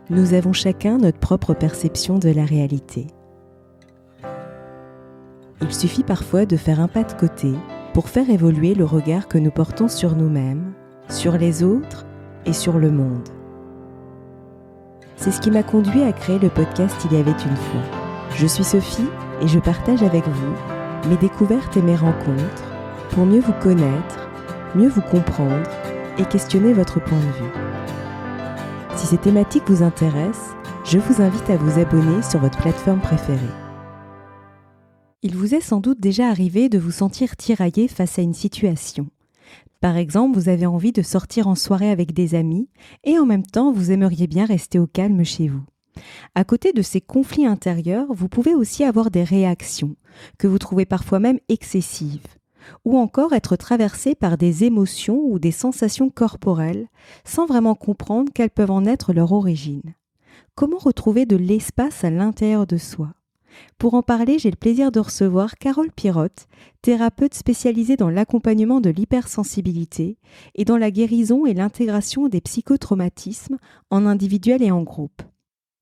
Nous avons chacun notre propre perception de la réalité. Il suffit parfois de faire un pas de côté pour faire évoluer le regard que nous portons sur nous-mêmes, sur les autres et sur le monde. C'est ce qui m'a conduit à créer le podcast Il y avait une fois. Je suis Sophie et je partage avec vous mes découvertes et mes rencontres pour mieux vous connaître, mieux vous comprendre et questionner votre point de vue. Si ces thématiques vous intéressent, je vous invite à vous abonner sur votre plateforme préférée. Il vous est sans doute déjà arrivé de vous sentir tiraillé face à une situation. Par exemple, vous avez envie de sortir en soirée avec des amis et en même temps, vous aimeriez bien rester au calme chez vous. À côté de ces conflits intérieurs, vous pouvez aussi avoir des réactions que vous trouvez parfois même excessives, ou encore être traversé par des émotions ou des sensations corporelles sans vraiment comprendre quelles peuvent en être leur origine. Comment retrouver de l'espace à l'intérieur de soi ? Pour en parler, j'ai le plaisir de recevoir Carole Pirotte, thérapeute spécialisée dans l'accompagnement de l'hypersensibilité et dans la guérison et l'intégration des psychotraumatismes en individuel et en groupe.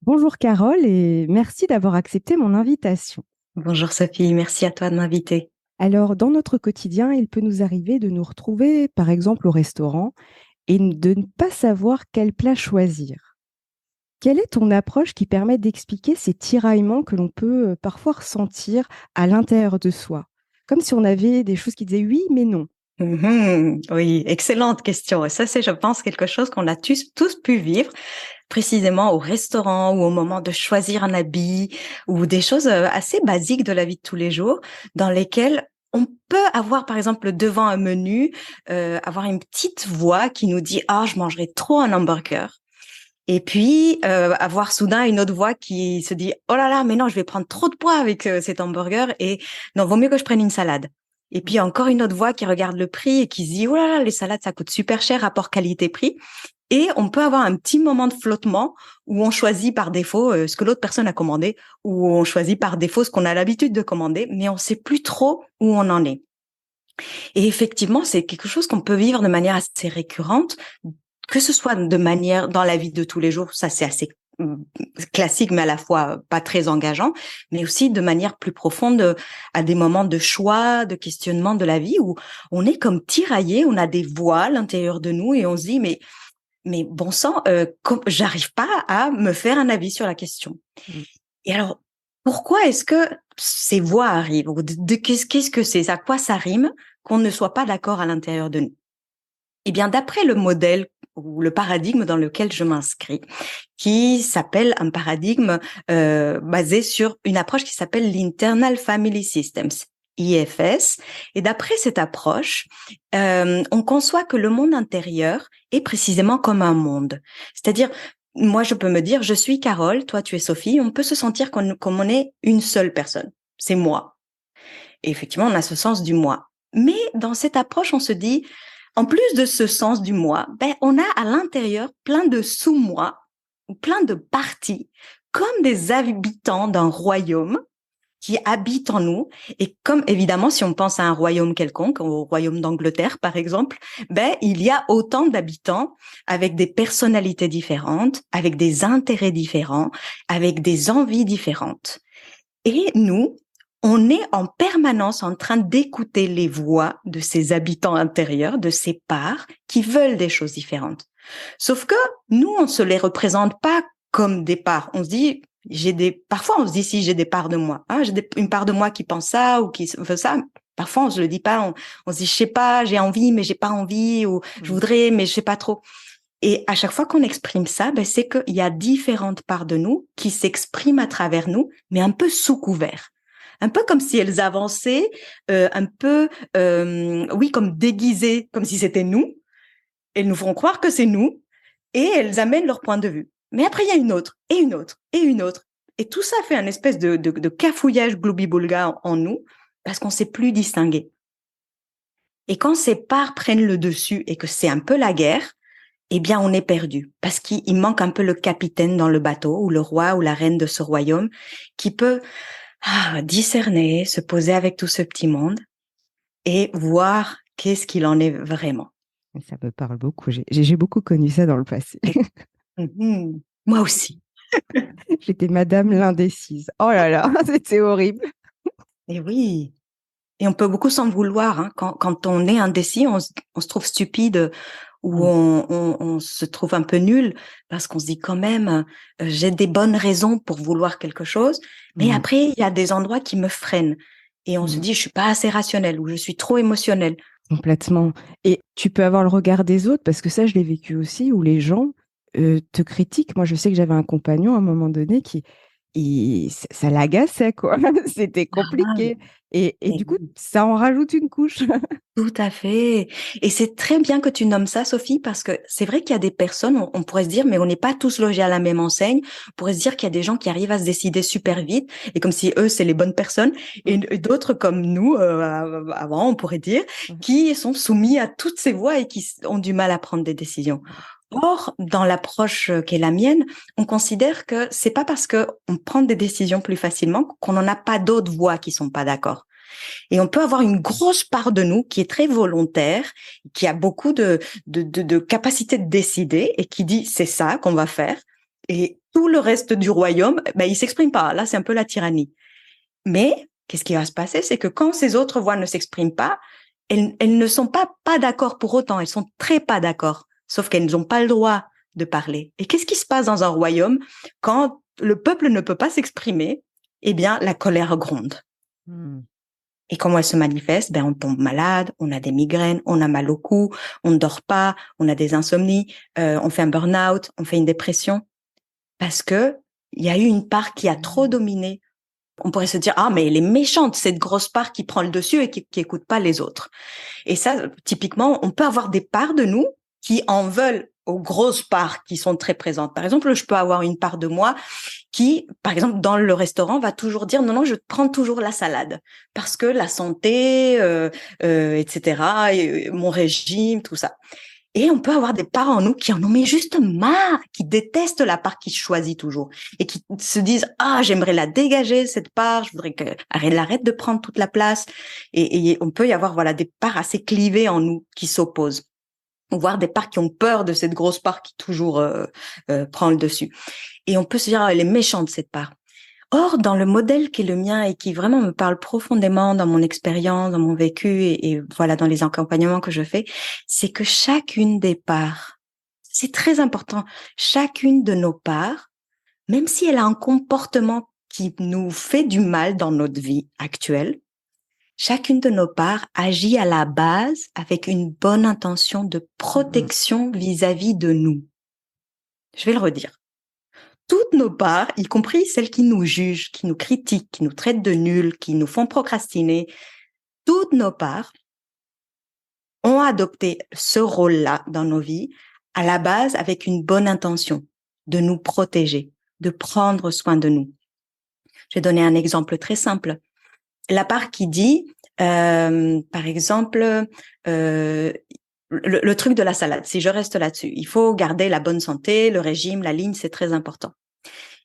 Bonjour Carole et merci d'avoir accepté mon invitation. Bonjour Sophie, merci à toi de m'inviter. Alors, dans notre quotidien, il peut nous arriver de nous retrouver, par exemple, au restaurant et de ne pas savoir quel plat choisir. Quelle est ton approche qui permet d'expliquer ces tiraillements que l'on peut parfois ressentir à l'intérieur de soi? Comme si on avait des choses qui disaient oui, mais non. Oui, excellente question. Et ça, c'est, je pense, quelque chose qu'on a tous pu vivre, précisément au restaurant ou au moment de choisir un habit ou des choses assez basiques de la vie de tous les jours dans lesquelles on peut avoir, par exemple, devant un menu, avoir une petite voix qui nous dit « Ah, je mangerai trop un hamburger ». Et puis, avoir soudain une autre voix qui se dit « Oh là là, mais non, je vais prendre trop de poids avec cet hamburger et non, vaut mieux que je prenne une salade ». Et puis, encore une autre voix qui regarde le prix et qui se dit « Oh là là, les salades, ça coûte super cher, rapport qualité-prix ». Et on peut avoir un petit moment de flottement où on choisit par défaut ce que l'autre personne a commandé, ou on choisit par défaut ce qu'on a l'habitude de commander, mais on sait plus trop où on en est. Et effectivement, c'est quelque chose qu'on peut vivre de manière assez récurrente, que ce soit de manière dans la vie de tous les jours, ça c'est assez classique, mais à la fois pas très engageant, mais aussi de manière plus profonde à des moments de choix, de questionnement de la vie où on est comme tiraillé, on a des voix à l'intérieur de nous et on se dit mais bon sang, j'arrive pas à me faire un avis sur la question. Et alors pourquoi est-ce que ces voix arrivent ou qu'est-ce que c'est, à quoi ça rime qu'on ne soit pas d'accord à l'intérieur de nous? Eh bien, d'après le modèle ou le paradigme dans lequel je m'inscris, qui s'appelle un paradigme basé sur une approche qui s'appelle l'Internal Family Systems, IFS. Et d'après cette approche, on conçoit que le monde intérieur est précisément comme un monde. C'est-à-dire, moi, je peux me dire, je suis Carole, toi, tu es Sophie. On peut se sentir comme on est une seule personne. C'est moi. Et effectivement, on a ce sens du moi. Mais dans cette approche, on se dit, en plus de ce sens du moi, on a à l'intérieur plein de sous-moi ou plein de parties, comme des habitants d'un royaume qui habitent en nous. Et comme évidemment, si on pense à un royaume quelconque, au royaume d'Angleterre par exemple, il y a autant d'habitants avec des personnalités différentes, avec des intérêts différents, avec des envies différentes. Et nous, on est en permanence en train d'écouter les voix de ces habitants intérieurs, de ces parts qui veulent des choses différentes. Sauf que nous, on se les représente pas comme des parts. On se dit, parfois on se dit si j'ai des parts de moi, j'ai une part de moi qui pense ça ou qui veut ça. Parfois on se le dit pas, on se dit je sais pas, j'ai envie mais j'ai pas envie, ou je voudrais mais je sais pas trop. Et à chaque fois qu'on exprime ça, c'est qu'il y a différentes parts de nous qui s'expriment à travers nous, mais un peu sous couvert. Un peu comme si elles avançaient, un peu, comme déguisées, comme si c'était nous. Elles nous font croire que c'est nous, et elles amènent leur point de vue. Mais après, il y a une autre, et une autre, et une autre. Et tout ça fait un espèce de cafouillage gloubi-boulga en nous, parce qu'on ne sait plus distinguer. Et quand ces parts prennent le dessus et que c'est un peu la guerre, eh bien, on est perdu parce qu'il manque un peu le capitaine dans le bateau ou le roi ou la reine de ce royaume qui peut discerner, se poser avec tout ce petit monde et voir qu'est-ce qu'il en est vraiment. Ça me parle beaucoup. J'ai beaucoup connu ça dans le passé. Moi aussi. J'étais Madame l'indécise. Oh là là, c'était horrible. Et oui. Et on peut beaucoup s'en vouloir, hein. Quand on est indécis, on se trouve stupide ou Mm. on se trouve un peu nul parce qu'on se dit quand même, j'ai des bonnes raisons pour vouloir quelque chose. Mais Mm. après, il y a des endroits qui me freinent. Et on se Mm. dit, je suis pas assez rationnelle ou je suis trop émotionnelle. Complètement. Et tu peux avoir le regard des autres, parce que ça, je l'ai vécu aussi, où les gens te critiquent. Moi, je sais que j'avais un compagnon à un moment donné ça l'agaçait, quoi. C'était Ah, compliqué. Et mais du coup, oui. ça en rajoute une couche. Tout à fait. Et c'est très bien que tu nommes ça, Sophie, parce que c'est vrai qu'il y a des personnes, on pourrait se dire, mais on n'est pas tous logés à la même enseigne. On pourrait se dire qu'il y a des gens qui arrivent à se décider super vite, et comme si eux, c'est les bonnes personnes, et d'autres comme nous, avant, on pourrait dire, qui sont soumis à toutes ces voies et qui ont du mal à prendre des décisions. Or, dans l'approche qui est la mienne, on considère que c'est pas parce que on prend des décisions plus facilement qu'on n'en a pas d'autres voies qui sont pas d'accord. Et on peut avoir une grosse part de nous qui est très volontaire, qui a beaucoup de capacité de décider et qui dit c'est ça qu'on va faire. Et tout le reste du royaume, ben, il s'exprime pas. Là, c'est un peu la tyrannie. Mais qu'est-ce qui va se passer? C'est que quand ces autres voix ne s'expriment pas, elles ne sont pas d'accord pour autant. Elles sont très pas d'accord. Sauf qu'elles n'ont pas le droit de parler. Et qu'est-ce qui se passe dans un royaume quand le peuple ne peut pas s'exprimer? Eh bien, la colère gronde. Mm. Et comment elle se manifeste? Ben, on tombe malade, on a des migraines, on a mal au cou, on ne dort pas, on a des insomnies, on fait un burn-out, on fait une dépression. Parce que il y a eu une part qui a trop dominé. On pourrait se dire, ah, mais elle est méchante, cette grosse part qui prend le dessus et qui écoute pas les autres. Et ça, typiquement, on peut avoir des parts de nous qui en veulent aux grosses parts qui sont très présentes. Par exemple, je peux avoir une part de moi qui, par exemple, dans le restaurant, va toujours dire non, non, je prends toujours la salade parce que la santé, etc., mon régime, tout ça. Et on peut avoir des parts en nous qui en ont mais juste marre, qui détestent la part qui choisit toujours et qui se disent ah j'aimerais la dégager cette part, je voudrais qu'elle arrête de prendre toute la place. Et on peut y avoir voilà des parts assez clivées en nous qui s'opposent, ou voir des parts qui ont peur de cette grosse part qui toujours prend le dessus. Et on peut se dire, ah, elle est méchante, cette part. Or, dans le modèle qui est le mien et qui vraiment me parle profondément dans mon expérience, dans mon vécu et voilà, dans les accompagnements que je fais, c'est que chacune des parts, c'est très important, chacune de nos parts, même si elle a un comportement qui nous fait du mal dans notre vie actuelle, chacune de nos parts agit à la base avec une bonne intention de Mm. protection vis-à-vis de nous. Je vais le redire. Toutes nos parts, y compris celles qui nous jugent, qui nous critiquent, qui nous traitent de nuls, qui nous font procrastiner, toutes nos parts ont adopté ce rôle-là dans nos vies à la base avec une bonne intention de nous protéger, de prendre soin de nous. Je vais donner un exemple très simple. La part qui dit, par exemple, le truc de la salade, si je reste là-dessus, il faut garder la bonne santé, le régime, la ligne, c'est très important.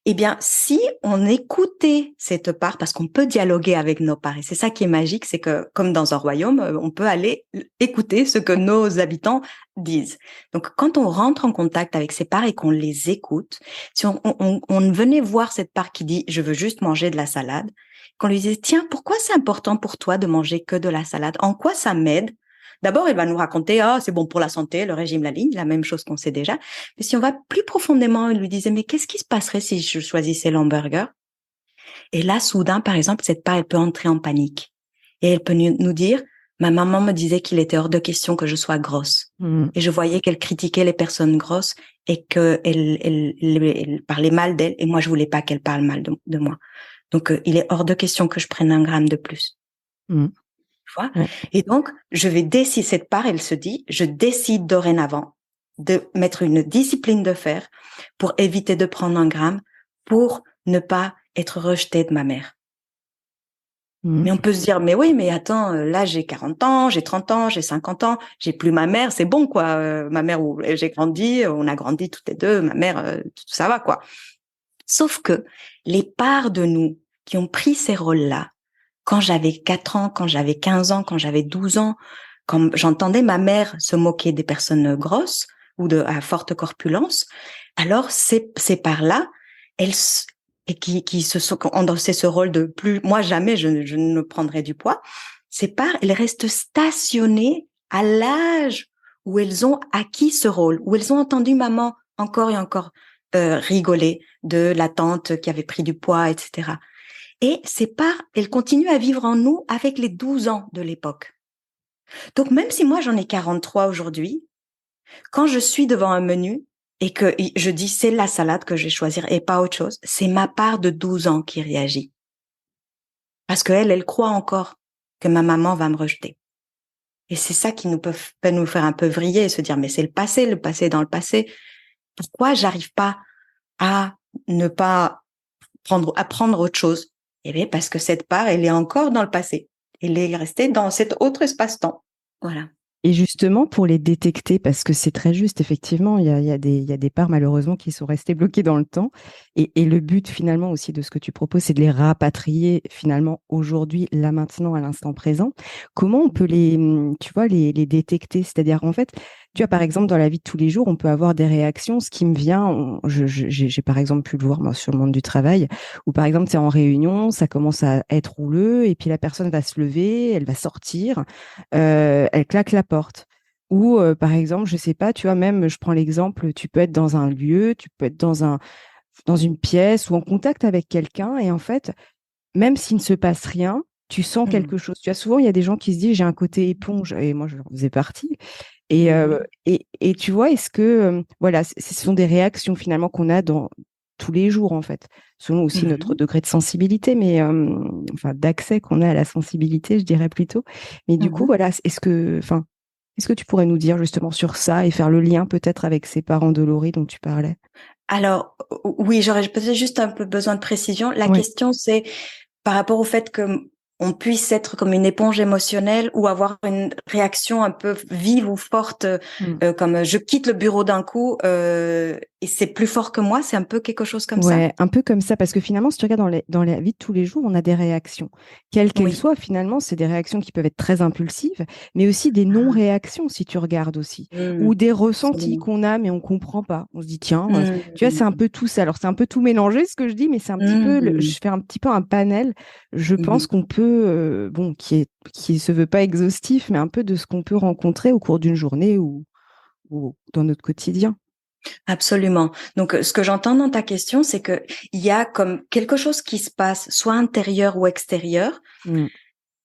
Eh bien, si on écoutait cette part, parce qu'on peut dialoguer avec nos parts, et c'est ça qui est magique, c'est que comme dans un royaume, on peut aller écouter ce que nos habitants disent. Donc, quand on rentre en contact avec ces parts et qu'on les écoute, si on venait voir cette part qui dit « je veux juste manger de la salade », qu'on lui disait « tiens, pourquoi c'est important pour toi de manger que de la salade? En quoi ça m'aide ?» D'abord, il va nous raconter, ah, c'est bon pour la santé, le régime, la ligne, la même chose qu'on sait déjà. Mais si on va plus profondément, il lui disait, mais qu'est-ce qui se passerait si je choisissais l'hamburger? Et là, soudain, par exemple, cette part, elle peut entrer en panique. Et elle peut nous dire, ma maman me disait qu'il était hors de question que je sois grosse. Mm. Et je voyais qu'elle critiquait les personnes grosses et qu'elle elle parlait mal d'elle. Et moi, je voulais pas qu'elle parle mal de moi. Donc, il est hors de question que je prenne 1 gramme de plus. Mm. Tu vois? Ouais. Et donc, je vais décider, cette part, elle se dit, je décide dorénavant de mettre une discipline de fer pour éviter de prendre 1 gramme, pour ne pas être rejetée de ma mère. Mm. Mais on peut se dire, mais oui, mais attends, là, j'ai 40 ans, j'ai 30 ans, j'ai 50 ans, j'ai plus ma mère, c'est bon, quoi. Ma mère où j'ai grandi, on a grandi toutes les deux, ma mère, ça va, quoi. Sauf que les parts de nous qui ont pris ces rôles-là, quand j'avais 4 ans, quand j'avais 15 ans, quand j'avais 12 ans, quand j'entendais ma mère se moquer des personnes grosses ou à forte corpulence, alors ces parts-là, et qui se sont endossé ce rôle de plus, moi jamais je ne prendrai du poids. Ces parts, elles restent stationnées à l'âge où elles ont acquis ce rôle, où elles ont entendu maman encore et encore rigoler de la tante qui avait pris du poids, etc. Et ces parts, elles continuent à vivre en nous avec les 12 ans de l'époque. Donc même si moi j'en ai 43 aujourd'hui, quand je suis devant un menu et que je dis c'est la salade que je vais choisir et pas autre chose, c'est ma part de 12 ans qui réagit. Parce qu'elle, elle croit encore que ma maman va me rejeter. Et c'est ça qui peut nous faire un peu vriller et se dire mais c'est le passé est dans le passé. Pourquoi j'arrive pas à ne pas apprendre autre chose? Eh bien parce que cette part, elle est encore dans le passé. Elle est restée dans cet autre espace-temps. Voilà. Et justement, pour les détecter, parce que c'est très juste, effectivement, il y a des parts malheureusement qui sont restées bloquées dans le temps. Et le but finalement aussi de ce que tu proposes, c'est de les rapatrier finalement aujourd'hui, là maintenant, à l'instant présent. Comment on peut tu vois, les détecter? C'est-à-dire, en fait, tu vois, par exemple, dans la vie de tous les jours, on peut avoir des réactions. Ce qui me vient, j'ai par exemple pu le voir moi, sur le monde du travail, où par exemple, c'est en réunion, ça commence à être houleux, et puis la personne va se lever, elle va sortir, elle claque la porte. Ou par exemple, je sais pas, tu vois, même je prends l'exemple, tu peux être dans un lieu, tu peux être dans une pièce ou en contact avec quelqu'un, et en fait, même s'il ne se passe rien, tu sens quelque chose. Tu vois, souvent, il y a des gens qui se disent, j'ai un côté éponge, et moi, je faisais partie. Et tu vois, est-ce que, voilà, ce sont des réactions finalement qu'on a dans tous les jours, en fait, selon aussi notre degré de sensibilité, mais enfin, d'accès qu'on a à la sensibilité, je dirais plutôt. Mais du coup, voilà, est-ce que tu pourrais nous dire justement sur ça et faire le lien peut-être avec ces parents endoloris dont tu parlais? Alors, oui, j'aurais peut-être juste un peu besoin de précision. La Oui. question, c'est par rapport au fait que on puisse être comme une éponge émotionnelle ou avoir une réaction un peu vive ou forte, comme je quitte le bureau d'un coup et c'est plus fort que moi. C'est un peu quelque chose comme ça. Ouais, un peu comme ça, parce que finalement, si tu regardes dans la vie de tous les jours, on a des réactions. Quelles qu'elles Oui. soient, finalement, c'est des réactions qui peuvent être très impulsives, mais aussi des Ah. non-réactions, si tu regardes aussi, ou des ressentis Absolument. qu'on a, mais on comprend pas. On se dit, tiens, tu vois, c'est un peu tout ça. Alors, c'est un peu tout mélangé, ce que je dis, mais c'est un petit peu, je fais un petit peu un panel, je pense qu'on peut, bon, qui se veut pas exhaustif, mais un peu de ce qu'on peut rencontrer au cours d'une journée ou dans notre quotidien. Absolument. Donc, ce que j'entends dans ta question, c'est que il y a comme quelque chose qui se passe, soit intérieur ou extérieur, Mm.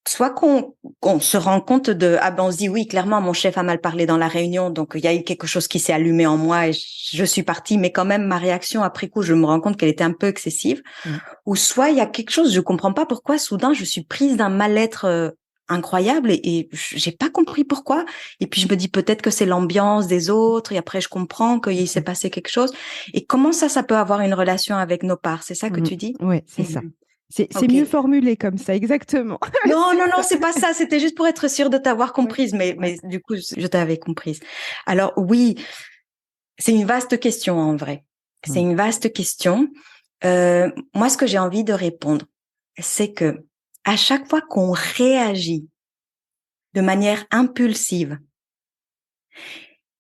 soit qu'on se rend compte ah ben on se dit oui, clairement mon chef a mal parlé dans la réunion, donc il y a eu quelque chose qui s'est allumé en moi et je suis partie, mais quand même ma réaction après coup, je me rends compte qu'elle était un peu excessive. Mm. Ou soit il y a quelque chose, je comprends pas pourquoi soudain je suis prise d'un mal-être incroyable et j'ai pas compris pourquoi. Et puis je me dis peut-être que c'est l'ambiance des autres et après je comprends qu'il s'est passé quelque chose. Et comment ça peut avoir une relation avec nos parts? C'est ça que tu dis? Oui, c'est ça. C'est Ok. mieux formulé comme ça, exactement. Non, non, C'est non, ça. c'est pas ça. C'était juste pour être sûre de t'avoir Ouais, comprise, ouais. mais du coup, je t'avais comprise. Alors oui, c'est une vaste question en vrai. C'est Mm. une vaste question. Moi, ce que j'ai envie de répondre, c'est que à chaque fois qu'on réagit de manière impulsive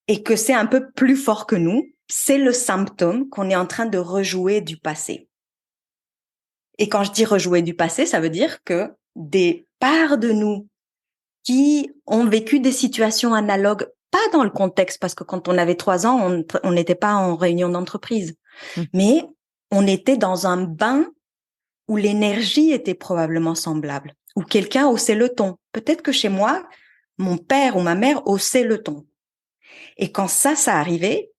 et que c'est un peu plus fort que nous, c'est le symptôme qu'on est en train de rejouer du passé. Et quand je dis rejouer du passé, ça veut dire que des parts de nous qui ont vécu des situations analogues, pas dans le contexte, parce que quand on avait 3 ans, on n'était pas en réunion d'entreprise, Mm. mais on était dans un bain où l'énergie était probablement semblable, où quelqu'un haussait le ton. Peut-être que chez moi, mon père ou ma mère haussait le ton. Et quand ça arrivait,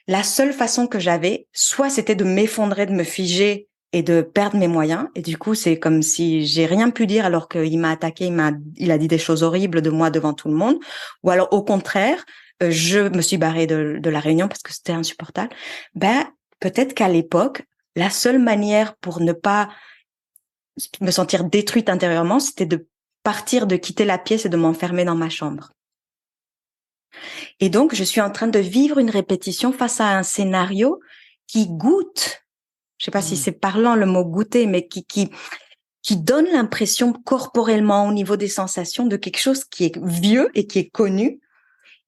la seule façon que j'avais, soit c'était de m'effondrer, de me figer et de perdre mes moyens. Et du coup, c'est comme si j'ai rien pu dire alors qu'il m'a attaqué, il a dit des choses horribles de moi devant tout le monde. Ou alors, au contraire, je me suis barrée de la réunion parce que c'était insupportable. Ben, peut-être qu'à l'époque, la seule manière pour ne pas me sentir détruite intérieurement, c'était de partir, de quitter la pièce et de m'enfermer dans ma chambre. Et donc, je suis en train de vivre une répétition face à un scénario qui goûte, je sais pas si c'est parlant le mot goûter, mais qui donne l'impression corporellement au niveau des sensations de quelque chose qui est vieux et qui est connu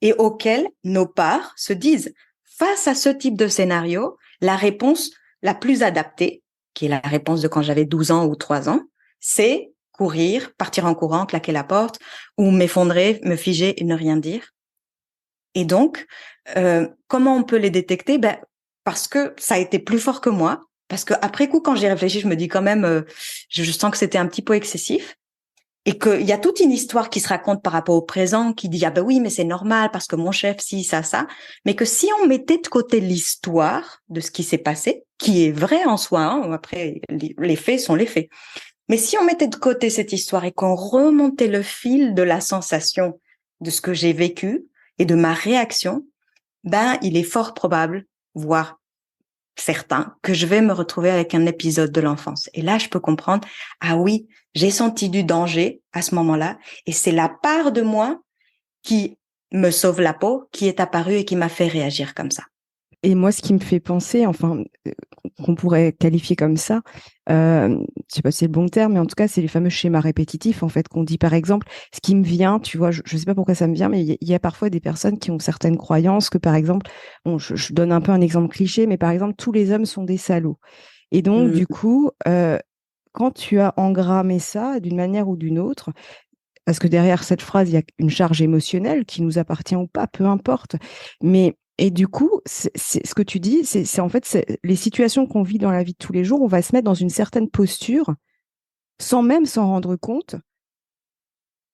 et auquel nos parts se disent, face à ce type de scénario, la réponse la plus adaptée, qui est la réponse de quand j'avais 12 ans ou 3 ans, c'est courir, partir en courant, claquer la porte, ou m'effondrer, me figer et ne rien dire. Et donc, comment on peut les détecter? Parce que ça a été plus fort que moi. Parce que après coup, quand j'y réfléchis, je me dis quand même, je sens que c'était un petit peu excessif. Et qu'il y a toute une histoire qui se raconte par rapport au présent, qui dit, ah ben oui, mais c'est normal parce que mon chef, si, ça. Mais que si on mettait de côté l'histoire de ce qui s'est passé, qui est vrai en soi, hein, après, les faits sont les faits. Mais si on mettait de côté cette histoire et qu'on remontait le fil de la sensation de ce que j'ai vécu et de ma réaction, il est fort probable, voire certain, que je vais me retrouver avec un épisode de l'enfance. Et là, je peux comprendre, ah oui, j'ai senti du danger à ce moment-là, et c'est la part de moi qui me sauve la peau, qui est apparue et qui m'a fait réagir comme ça. Et moi, ce qui me fait penser, enfin, qu'on pourrait qualifier comme ça, je sais pas si c'est le bon terme, mais en tout cas, c'est les fameux schémas répétitifs, en fait, qu'on dit, par exemple, ce qui me vient, tu vois, je sais pas pourquoi ça me vient, mais il y a parfois des personnes qui ont certaines croyances que, par exemple, bon, je donne un peu un exemple cliché, mais par exemple, tous les hommes sont des salauds. Et donc, du coup, quand tu as engrammé ça d'une manière ou d'une autre, parce que derrière cette phrase, il y a une charge émotionnelle qui nous appartient ou pas, peu importe. Mais et du coup, c'est ce que tu dis, c'est en fait les situations qu'on vit dans la vie de tous les jours, on va se mettre dans une certaine posture sans même s'en rendre compte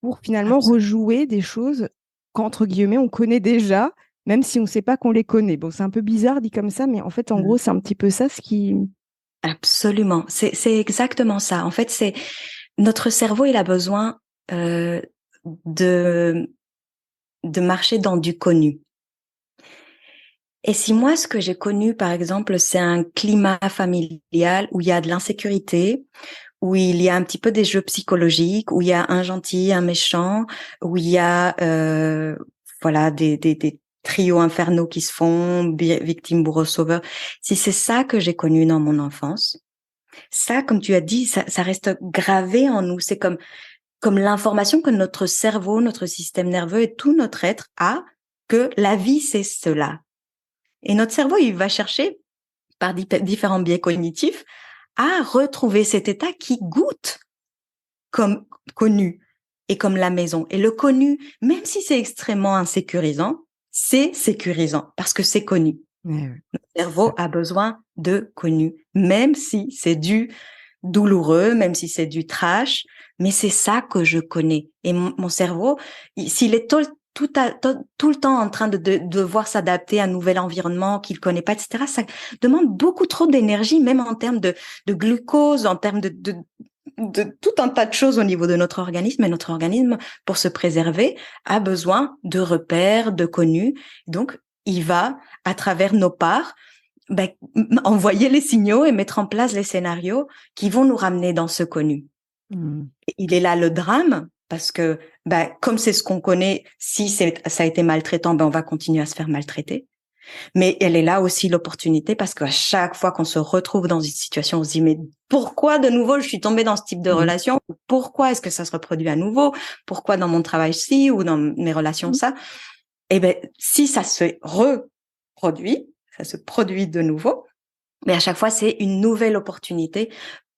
pour finalement Absolument. rejouer des choses qu'entre guillemets on connaît déjà, même si on ne sait pas qu'on les connaît. Bon, c'est un peu bizarre dit comme ça, mais en fait, en gros, c'est un petit peu ça ce qui. Absolument. C'est exactement ça. En fait, c'est notre cerveau, il a besoin de marcher dans du connu. Et si moi, ce que j'ai connu, par exemple, c'est un climat familial où il y a de l'insécurité, où il y a un petit peu des jeux psychologiques, où il y a un gentil, un méchant, où il y a voilà des trios infernaux qui se font, victime, bourreau, sauveur. Si c'est ça que j'ai connu dans mon enfance, ça, comme tu as dit, ça reste gravé en nous. C'est comme l'information que notre cerveau, notre système nerveux et tout notre être a, que la vie, c'est cela. Et notre cerveau, il va chercher, par différents biais cognitifs, à retrouver cet état qui goûte comme connu et comme la maison. Et le connu, même si c'est extrêmement insécurisant, c'est sécurisant parce que c'est connu. Ouais, Le cerveau a besoin de connu, même si c'est du douloureux, même si c'est du trash, mais c'est ça que je connais. Et mon cerveau, s'il est tout le temps en train de devoir s'adapter à un nouvel environnement qu'il connaît pas, etc., ça demande beaucoup trop d'énergie, même en termes de glucose, en termes de tout un tas de choses au niveau de notre organisme. Et notre organisme, pour se préserver, a besoin de repères, de connus. Donc, il va, à travers nos parts, envoyer les signaux et mettre en place les scénarios qui vont nous ramener dans ce connu. Il est là le drame, parce que comme c'est ce qu'on connaît, si ça a été maltraitant, on va continuer à se faire maltraiter. Mais elle est là aussi l'opportunité, parce qu'à chaque fois qu'on se retrouve dans une situation, on se dit, mais pourquoi de nouveau je suis tombée dans ce type de relation? Pourquoi est-ce que ça se reproduit à nouveau? Pourquoi dans mon travail ci ou dans mes relations ça? Si ça se reproduit, ça se produit de nouveau, mais à chaque fois, c'est une nouvelle opportunité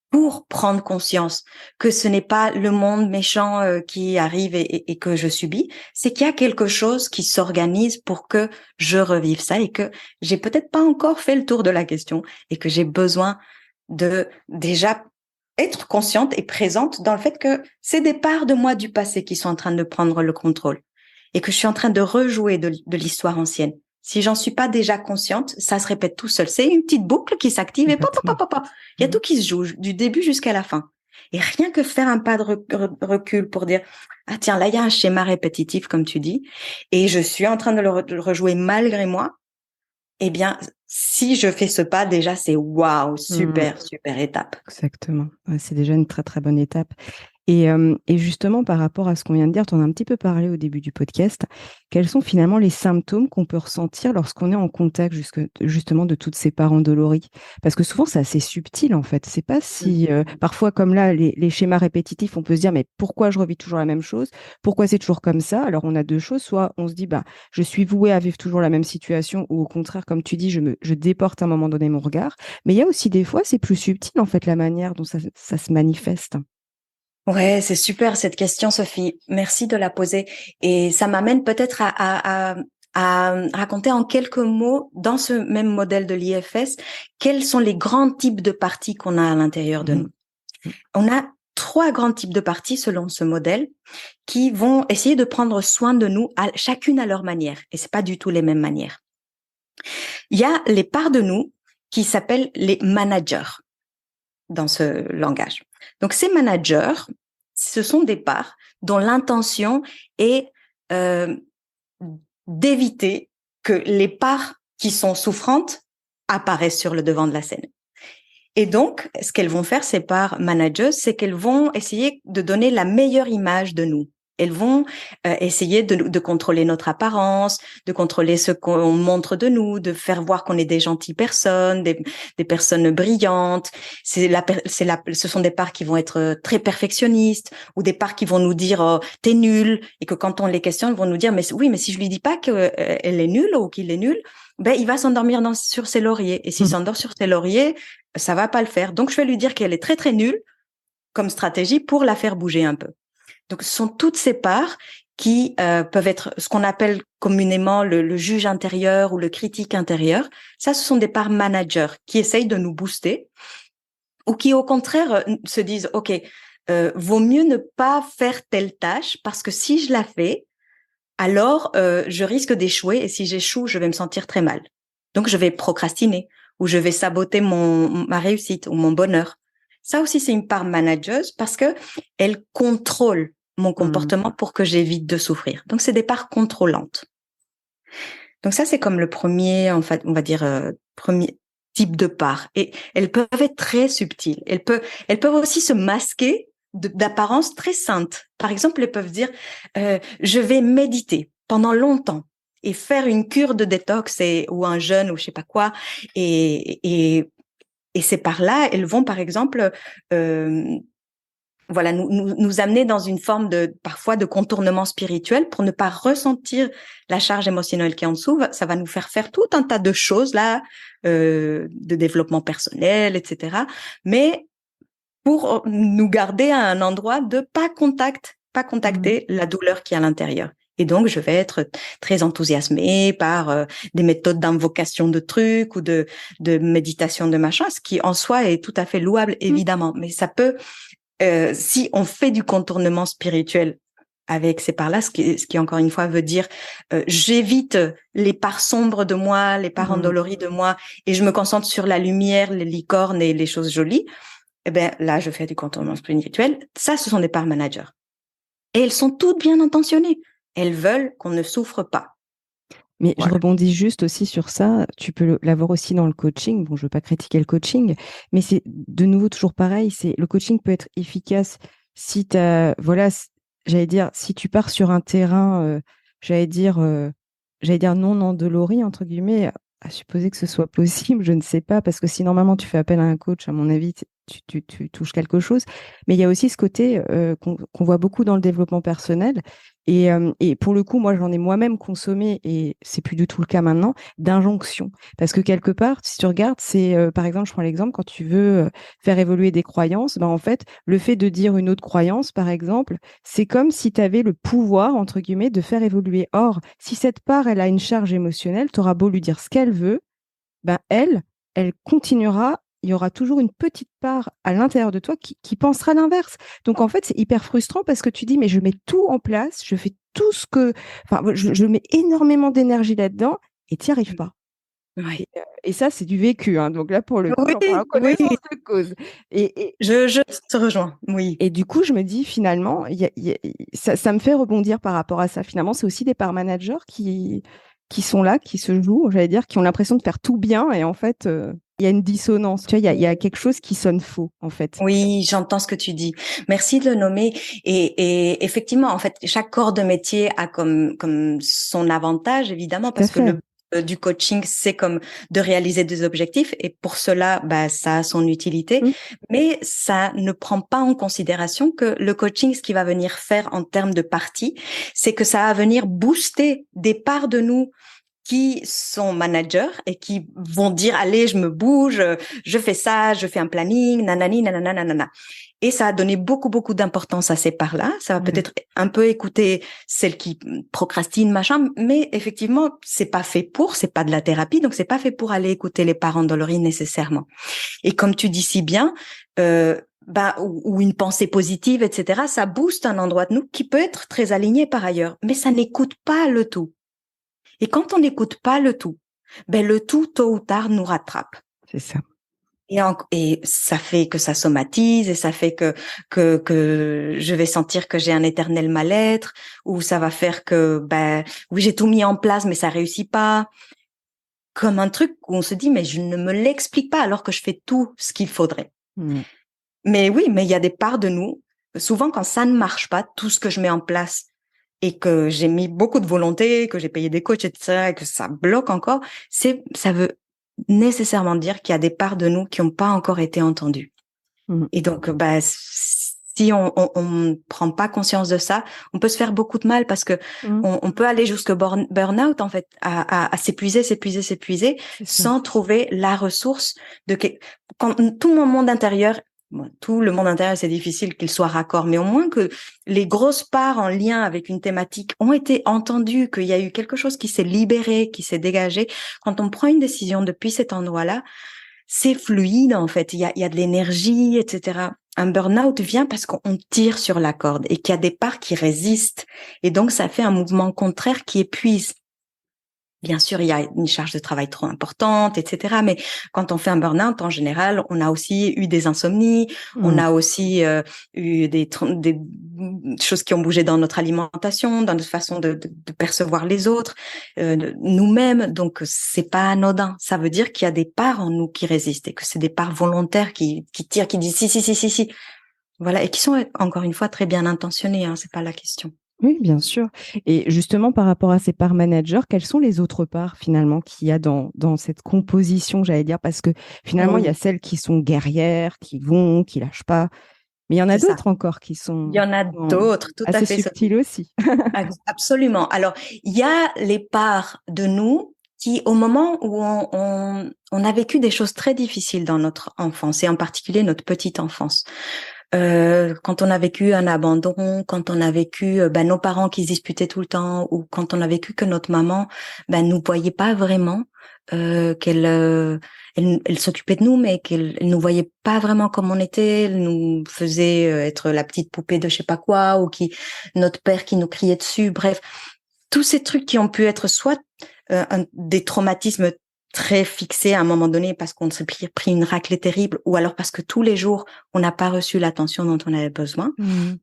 pour prendre conscience que ce n'est pas le monde méchant qui arrive et que je subis, c'est qu'il y a quelque chose qui s'organise pour que je revive ça, et que j'ai peut-être pas encore fait le tour de la question, et que j'ai besoin de déjà être consciente et présente dans le fait que c'est des parts de moi du passé qui sont en train de prendre le contrôle, et que je suis en train de rejouer de l'histoire ancienne. Si j'en suis pas déjà consciente, ça se répète tout seul. C'est une petite boucle qui s'active et pop. Il y a tout qui se joue du début jusqu'à la fin. Et rien que faire un pas de recul pour dire, ah tiens, là, il y a un schéma répétitif, comme tu dis, et je suis en train de le rejouer malgré moi. Eh bien, si je fais ce pas, déjà, c'est waouh, super étape. Exactement. Ouais, c'est déjà une très, très bonne étape. Et justement, par rapport à ce qu'on vient de dire, tu en as un petit peu parlé au début du podcast, quels sont finalement les symptômes qu'on peut ressentir lorsqu'on est en contact justement de toutes ces parts endolories? Parce que souvent, c'est assez subtil en fait. C'est pas si... parfois, comme là, les schémas répétitifs, on peut se dire, mais pourquoi je revis toujours la même chose? Pourquoi c'est toujours comme ça? Alors, on a deux choses. Soit on se dit, bah, je suis vouée à vivre toujours la même situation, ou au contraire, comme tu dis, je déporte à un moment donné mon regard. Mais il y a aussi des fois, c'est plus subtil en fait, la manière dont ça se manifeste. Ouais, c'est super cette question, Sophie. Merci de la poser. Et ça m'amène peut-être à raconter en quelques mots, dans ce même modèle de l'IFS, quels sont les grands types de parties qu'on a à l'intérieur de nous. On a trois grands types de parties selon ce modèle qui vont essayer de prendre soin de nous, chacune à leur manière. Et c'est pas du tout les mêmes manières. Il y a les parts de nous qui s'appellent les managers dans ce langage. Donc, ces managers, ce sont des parts dont l'intention est d'éviter que les parts qui sont souffrantes apparaissent sur le devant de la scène. Et donc, ce qu'elles vont faire, ces parts managers, c'est qu'elles vont essayer de donner la meilleure image de nous. Elles vont essayer de contrôler notre apparence, de contrôler ce qu'on montre de nous, de faire voir qu'on est des gentilles personnes, des personnes brillantes. Ce sont des parts qui vont être très perfectionnistes ou des parts qui vont nous dire t'es nul, et que quand on les questionne, ils vont nous dire mais oui, mais si je lui dis pas qu'elle est nulle ou qu'il est nul, ben il va s'endormir sur ses lauriers. Et s'il s'endort sur ses lauriers, ça va pas le faire. Donc je vais lui dire qu'elle est très très nulle comme stratégie pour la faire bouger un peu. Donc, ce sont toutes ces parts qui peuvent être ce qu'on appelle communément le juge intérieur ou le critique intérieur. Ça, ce sont des parts managers qui essayent de nous booster ou qui, au contraire, se disent, OK, vaut mieux ne pas faire telle tâche parce que si je la fais, alors je risque d'échouer et si j'échoue, je vais me sentir très mal. Donc, je vais procrastiner ou je vais saboter ma réussite ou mon bonheur. Ça aussi, c'est une part manageuse parce que elle contrôle mon comportement pour que j'évite de souffrir. Donc, c'est des parts contrôlantes. Donc, ça, c'est comme le premier, en fait, on va dire, premier type de part. Et elles peuvent être très subtiles. Elles peuvent aussi se masquer d'apparence très sainte. Par exemple, elles peuvent dire, je vais méditer pendant longtemps et faire une cure de détox ou un jeûne ou je sais pas quoi. Et ces parts-là, elles vont, par exemple, voilà, nous amener dans une forme parfois de contournement spirituel pour ne pas ressentir la charge émotionnelle qui est en dessous. Ça va nous faire tout un tas de choses là, de développement personnel, etc. Mais pour nous garder à un endroit de pas contacter la douleur qui est à l'intérieur. Et donc, je vais être très enthousiasmée par des méthodes d'invocation de trucs ou de méditation de machin, ce qui en soi est tout à fait louable, évidemment. Mais ça peut, si on fait du contournement spirituel avec ces parts-là, ce qui encore une fois veut dire j'évite les parts sombres de moi, les parts endolories de moi, et je me concentre sur la lumière, les licornes et les choses jolies. Eh ben là, je fais du contournement spirituel. Ça, ce sont des parts managers. Et elles sont toutes bien intentionnées. Elles veulent qu'on ne souffre pas. Mais voilà. Je rebondis juste aussi sur ça. Tu peux l'avoir aussi dans le coaching. Bon, je veux pas critiquer le coaching, mais c'est de nouveau toujours pareil. Le coaching peut être efficace si voilà, j'allais dire, si tu pars sur un terrain, j'allais dire non endolori, entre guillemets, à supposer que ce soit possible, je ne sais pas, parce que si normalement tu fais appel à un coach, à mon avis, tu touches quelque chose. Mais il y a aussi ce côté qu'on voit beaucoup dans le développement personnel. Et pour le coup, moi, j'en ai moi-même consommé, et c'est plus du tout le cas maintenant, d'injonction. Parce que quelque part, si tu regardes, c'est, par exemple, je prends l'exemple, quand tu veux faire évoluer des croyances, ben, en fait, le fait de dire une autre croyance, par exemple, c'est comme si tu avais le pouvoir, entre guillemets, de faire évoluer. Or, si cette part, elle a une charge émotionnelle, tu auras beau lui dire ce qu'elle veut, ben elle continuera. Il y aura toujours une petite part à l'intérieur de toi qui pensera l'inverse. Donc, en fait, c'est hyper frustrant parce que tu dis, mais je mets tout en place, je fais tout ce que... Enfin, je mets énormément d'énergie là-dedans et tu n'y arrives pas. Oui. Et ça, c'est du vécu. Hein. Donc là, pour le coup, oui, on parle en connaissance de cause. Je te rejoins, oui. Et du coup, je me dis, finalement, ça me fait rebondir par rapport à ça. Finalement, c'est aussi des parts managers qui sont là, qui se jouent, j'allais dire, qui ont l'impression de faire tout bien et en fait... il y a une dissonance. Tu vois, il y a quelque chose qui sonne faux, en fait. Oui, j'entends ce que tu dis. Merci de le nommer. Et effectivement, en fait, chaque corps de métier a comme son avantage, évidemment, Tout à parce que fait. le du coaching, c'est comme de réaliser des objectifs et pour cela, bah, ça a son utilité, Mm. mais ça ne prend pas en considération que le coaching, ce qu'il va venir faire en termes de partie, c'est que ça va venir booster des parts de nous qui sont managers et qui vont dire allez, je me bouge, je fais ça, je fais un planning, nanani, nanana, nanana. Et ça a donné beaucoup d'importance à ces parts-là. Ça va Ouais. peut-être un peu écouter celles qui procrastinent, machin, mais effectivement, c'est pas fait pour, c'est pas de la thérapie, donc c'est pas fait pour aller écouter les parents endoloris nécessairement. Et comme tu dis si bien, ou une pensée positive, etc., ça booste un endroit de nous qui peut être très aligné par ailleurs, mais ça n'écoute pas le tout. Et quand on n'écoute pas le tout, ben le tout, tôt ou tard, nous rattrape. C'est ça. Et ça fait que ça somatise et ça fait que je vais sentir que j'ai un éternel mal-être ou ça va faire que, ben, oui, j'ai tout mis en place, mais ça réussit pas. Comme un truc où on se dit, mais je ne me l'explique pas alors que je fais tout ce qu'il faudrait. Mm. Mais oui, mais il y a des parts de nous, souvent quand ça ne marche pas, tout ce que je mets en place et que j'ai mis beaucoup de volonté, que j'ai payé des coachs, etc., et que ça bloque encore, ça veut nécessairement dire qu'il y a des parts de nous qui n'ont pas encore été entendues. Mm. Et donc, bah, si on prend pas conscience de ça, on peut se faire beaucoup de mal parce que Mm. on peut aller jusqu'au burn-out, en fait, à s'épuiser, C'est ça. sans trouver la ressource quand tout mon monde intérieur, bon, tout le monde intérieur, c'est difficile qu'il soit raccord, mais au moins que les grosses parts en lien avec une thématique ont été entendues, qu'il y a eu quelque chose qui s'est libéré, qui s'est dégagé. Quand on prend une décision depuis cet endroit-là, c'est fluide, en fait. Il y a de l'énergie, etc. Un burn-out vient parce qu'on tire sur la corde et qu'il y a des parts qui résistent. Et donc, ça fait un mouvement contraire qui épuise. Bien sûr, il y a une charge de travail trop importante, etc. Mais quand on fait un burn-out, en général, on a aussi eu des insomnies, on Mm. a aussi eu des choses qui ont bougé dans notre alimentation, dans notre façon de percevoir les autres, nous-mêmes. Donc, c'est pas anodin. Ça veut dire qu'il y a des parts en nous qui résistent et que c'est des parts volontaires qui tirent, qui disent si. Voilà, et qui sont encore une fois très bien intentionnées. Hein, c'est pas la question. Oui, bien sûr. Et justement, par rapport à ces parts managers, quelles sont les autres parts finalement qu'il y a dans cette composition, j'allais dire, parce que finalement, il y a Oui, celles qui sont guerrières, qui vont, qui lâchent pas, mais il y en a c'est ça. d'autres encore qui Il y sont en a d'autres, tout à assez fait. subtiles aussi. Absolument. Alors, il y a les parts de nous qui, au moment où on a vécu des choses très difficiles dans notre enfance, et en particulier notre petite enfance, quand on a vécu un abandon, quand on a vécu nos parents qui se disputaient tout le temps, ou quand on a vécu que notre maman nous voyait pas vraiment, elle s'occupait de nous, mais elle nous voyait pas vraiment comme on était, elle nous faisait être la petite poupée de je sais pas quoi, ou notre père qui nous criait dessus, bref, tous ces trucs qui ont pu être soit des traumatismes très fixés à un moment donné parce qu'on s'est pris une raclée terrible ou alors parce que tous les jours, on n'a pas reçu l'attention dont on avait besoin. Mm.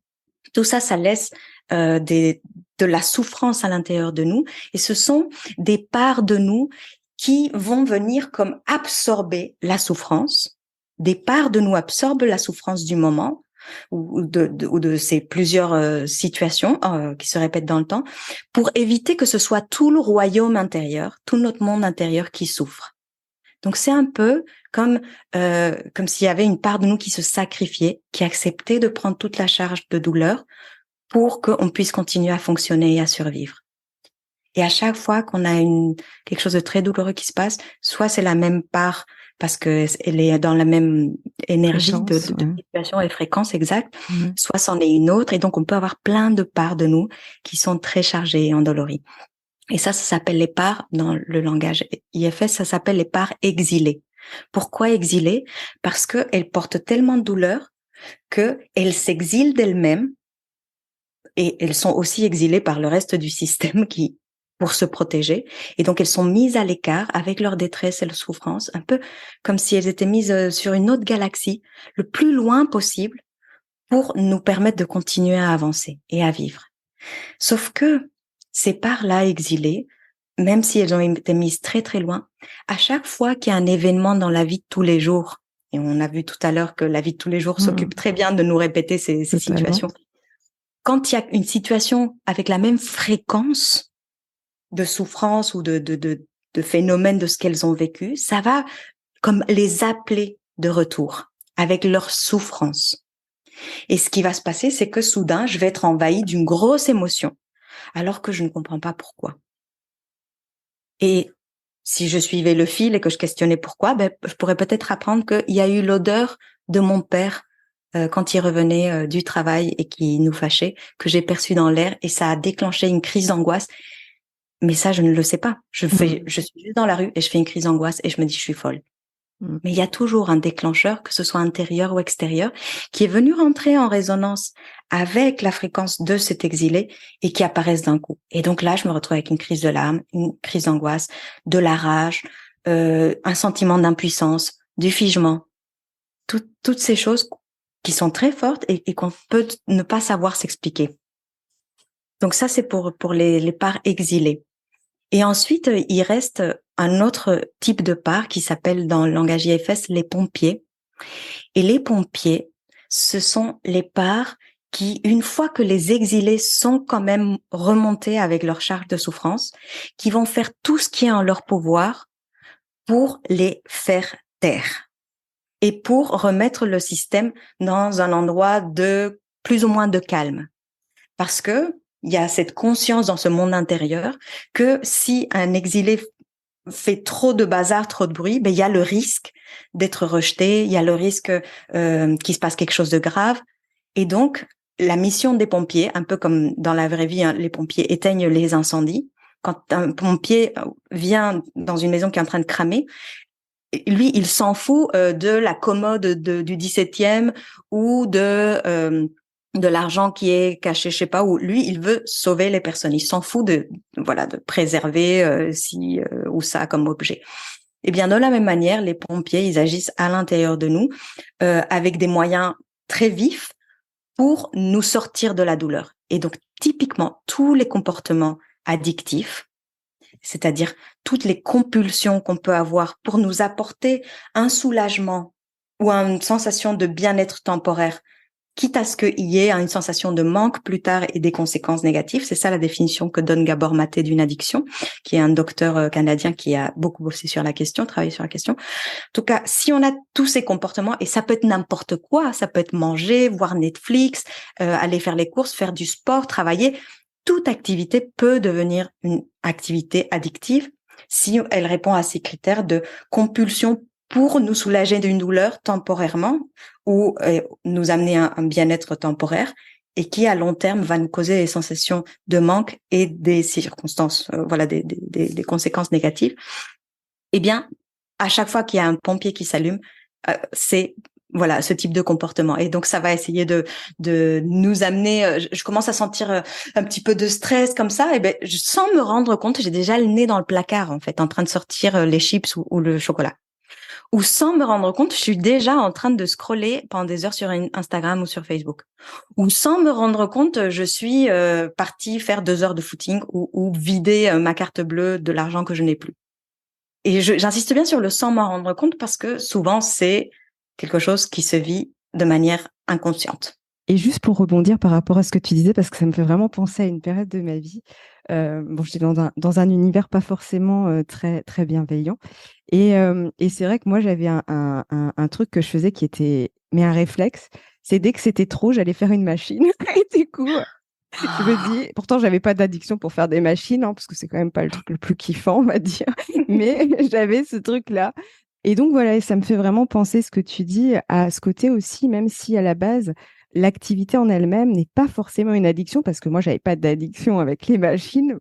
Tout ça, ça laisse de la souffrance à l'intérieur de nous et ce sont des parts de nous qui vont venir comme absorber la souffrance. Des parts de nous absorbent la souffrance du moment ou de ces plusieurs situations qui se répètent dans le temps pour éviter que ce soit tout le royaume intérieur, tout notre monde intérieur qui souffre. Donc c'est un peu comme s'il y avait une part de nous qui se sacrifiait, qui acceptait de prendre toute la charge de douleur pour qu'on puisse continuer à fonctionner et à survivre. Et à chaque fois qu'on a quelque chose de très douloureux qui se passe, soit c'est la même part parce que elle est dans la même énergie Fréquence, de ouais. situation et fréquence exacte, Mm. soit c'en est une autre. Et donc, on peut avoir plein de parts de nous qui sont très chargées et endolories. Et ça s'appelle les parts, dans le langage IFS, ça s'appelle les parts exilées. Pourquoi exilées? Parce qu'elles portent tellement de douleur qu'elles s'exilent d'elles-mêmes et elles sont aussi exilées par le reste du système pour se protéger. Et donc, elles sont mises à l'écart avec leur détresse et leur souffrance, un peu comme si elles étaient mises sur une autre galaxie, le plus loin possible pour nous permettre de continuer à avancer et à vivre. Sauf que ces parts-là exilées même si elles ont été mises très très loin, à chaque fois qu'il y a un événement dans la vie de tous les jours, et on a vu tout à l'heure que la vie de tous les jours s'occupe très bien de nous répéter ces situations, quand il y a une situation avec la même fréquence de souffrance ou de phénomène de ce qu'elles ont vécu, ça va comme les appeler de retour avec leur souffrance. Et ce qui va se passer, c'est que soudain, je vais être envahie d'une grosse émotion, alors que je ne comprends pas pourquoi. Et si je suivais le fil et que je questionnais pourquoi, je pourrais peut-être apprendre qu'il y a eu l'odeur de mon père quand il revenait du travail et qui nous fâchait, que j'ai perçu dans l'air, et ça a déclenché une crise d'angoisse. Mais ça, je ne le sais pas. Je suis juste dans la rue et je fais une crise d'angoisse et je me dis, je suis folle. Mais il y a toujours un déclencheur, que ce soit intérieur ou extérieur, qui est venu rentrer en résonance avec la fréquence de cet exilé et qui apparaissent d'un coup. Et donc là, je me retrouve avec une crise de larmes, une crise d'angoisse, de la rage, un sentiment d'impuissance, du figement. Toutes ces choses qui sont très fortes et qu'on peut ne pas savoir s'expliquer. Donc ça, c'est pour les parts exilées. Et ensuite, il reste un autre type de part qui s'appelle dans le langage IFS les pompiers. Et les pompiers, ce sont les parts qui, une fois que les exilés sont quand même remontés avec leur charge de souffrance, qui vont faire tout ce qui est en leur pouvoir pour les faire taire et pour remettre le système dans un endroit de plus ou moins de calme. Parce que il y a cette conscience dans ce monde intérieur que si un exilé fait trop de bazar, trop de bruit, il y a le risque d'être rejeté, il y a le risque qu'il se passe quelque chose de grave. Et donc, la mission des pompiers, un peu comme dans la vraie vie, hein, les pompiers éteignent les incendies. Quand un pompier vient dans une maison qui est en train de cramer, lui, il s'en fout de la commode du 17e ou de l'argent qui est caché, je sais pas où. Lui, il veut sauver les personnes. Il s'en fout de préserver ci ou ça comme objet. Eh bien, de la même manière, les pompiers, ils agissent à l'intérieur de nous avec des moyens très vifs pour nous sortir de la douleur. Et donc, typiquement, tous les comportements addictifs, c'est-à-dire toutes les compulsions qu'on peut avoir pour nous apporter un soulagement ou une sensation de bien-être temporaire, quitte à ce qu'il y ait une sensation de manque plus tard et des conséquences négatives. C'est ça la définition que donne Gabor Maté d'une addiction, qui est un docteur canadien qui a beaucoup bossé sur la question, travaillé sur la question. En tout cas, si on a tous ces comportements, et ça peut être n'importe quoi, ça peut être manger, voir Netflix, aller faire les courses, faire du sport, travailler, toute activité peut devenir une activité addictive si elle répond à ces critères de compulsion pour nous soulager d'une douleur temporairement ou nous amener un bien-être temporaire, et qui à long terme va nous causer des sensations de manque et des circonstances, des conséquences négatives. Eh bien, à chaque fois qu'il y a un pompier qui s'allume, c'est ce type de comportement. Et donc, ça va essayer de nous amener. Je commence à sentir un petit peu de stress comme ça. Et sans me rendre compte, j'ai déjà le nez dans le placard, en fait, en train de sortir les chips ou le chocolat. Ou sans me rendre compte, je suis déjà en train de scroller pendant des heures sur Instagram ou sur Facebook. Ou sans me rendre compte, je suis partie faire 2 heures de footing ou vider ma carte bleue de l'argent que je n'ai plus. Et j'insiste bien sur le sans m'en rendre compte parce que souvent, c'est quelque chose qui se vit de manière inconsciente. Et juste pour rebondir par rapport à ce que tu disais, parce que ça me fait vraiment penser à une période de ma vie. J'étais dans un univers pas forcément très, très bienveillant. Et c'est vrai que moi, j'avais un truc que je faisais qui était, mais un réflexe, c'est dès que c'était trop, j'allais faire une machine. Et du coup, je me dis, pourtant, j'avais pas d'addiction pour faire des machines, hein, parce que c'est quand même pas le truc le plus kiffant, on va dire. Mais j'avais ce truc-là. Et donc, voilà, et ça me fait vraiment penser ce que tu dis à ce côté aussi, même si à la base, l'activité en elle-même n'est pas forcément une addiction, parce que moi, j'avais pas d'addiction avec les machines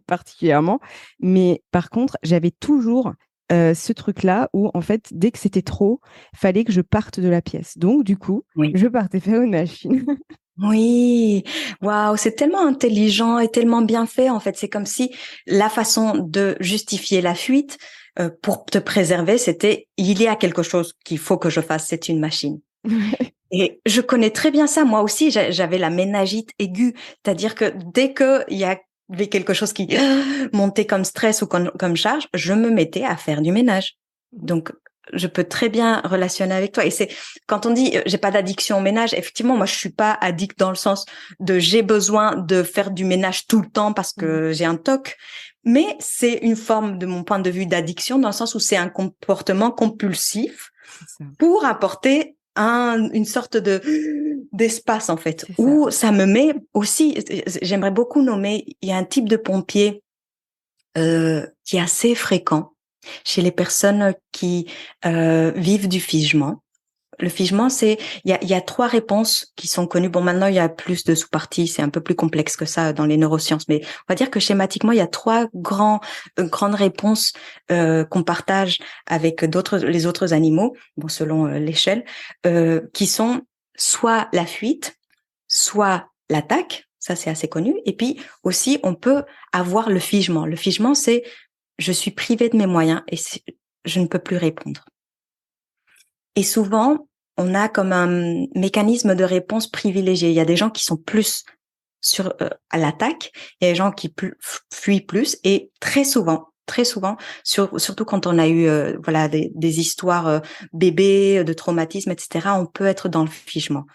particulièrement. Mais par contre, j'avais toujours ce truc-là où, en fait, dès que c'était trop, fallait que je parte de la pièce. Donc, du coup, je partais faire une machine. Oui, waouh, c'est tellement intelligent et tellement bien fait. En fait, c'est comme si la façon de justifier la fuite pour te préserver, c'était il y a quelque chose qu'il faut que je fasse, c'est une machine. Et je connais très bien ça. Moi aussi, j'avais la méningite aiguë, c'est-à-dire que dès que il y a j'avais quelque chose qui montait comme stress ou comme charge, je me mettais à faire du ménage. Donc, je peux très bien relationner avec toi. Et c'est quand on dit j'ai pas d'addiction au ménage, effectivement, moi je suis pas addict dans le sens de j'ai besoin de faire du ménage tout le temps parce que j'ai un TOC, mais c'est une forme de mon point de vue d'addiction dans le sens où c'est un comportement compulsif pour apporter une sorte d'espace en fait où ça me met aussi. J'aimerais beaucoup nommer. Il y a un type de pompier qui est assez fréquent chez les personnes qui vivent du figement. Le figement, il y a 3 réponses qui sont connues. Bon, maintenant, il y a plus de sous-parties, c'est un peu plus complexe que ça dans les neurosciences, mais on va dire que schématiquement, il y a 3 grandes réponses qu'on partage avec les autres animaux, bon, selon l'échelle, qui sont soit la fuite, soit l'attaque, ça c'est assez connu, et puis aussi, on peut avoir le figement. Le figement, c'est je suis privée de mes moyens et je ne peux plus répondre. Et souvent, on a comme un mécanisme de réponse privilégié. Il y a des gens qui sont plus à l'attaque, il y a des gens qui fuient plus, et très souvent, surtout quand on a eu voilà des histoires bébés, de traumatisme, etc., on peut être dans le figement.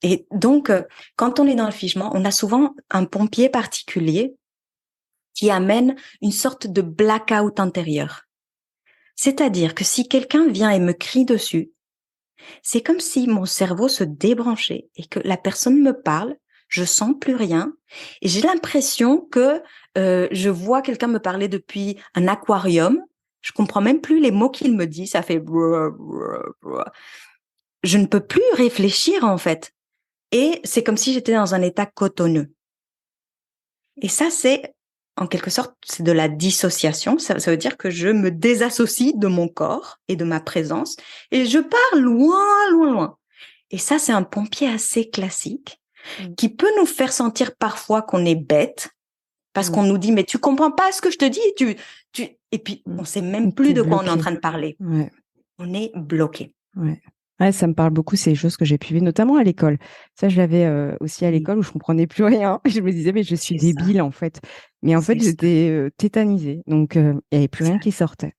Et donc, quand on est dans le figement, on a souvent un pompier particulier qui amène une sorte de blackout intérieur. C'est-à-dire que si quelqu'un vient et me crie dessus, c'est comme si mon cerveau se débranchait et que la personne me parle, je sens plus rien et j'ai l'impression que je vois quelqu'un me parler depuis un aquarium. Je comprends même plus les mots qu'il me dit, ça fait je ne peux plus réfléchir en fait. Et c'est comme si j'étais dans un état cotonneux. Et ça, c'est, en quelque sorte, c'est de la dissociation. Ça veut dire que je me désassocie de mon corps et de ma présence et je pars loin, loin, loin. Et ça, c'est un pompier assez classique qui peut nous faire sentir parfois qu'on est bête parce qu'on nous dit, mais tu comprends pas ce que je te dis. Et puis, on sait même plus de quoi on est en train de parler. Ouais. On est bloqué. Ouais. Ouais, ça me parle beaucoup, ces choses que j'ai pu vivre, notamment à l'école. Ça, je l'avais aussi à l'école où je comprenais plus rien. Je me disais, mais je suis débile, en fait. Mais en fait, j'étais tétanisée. Donc, il n'y avait plus rien qui sortait.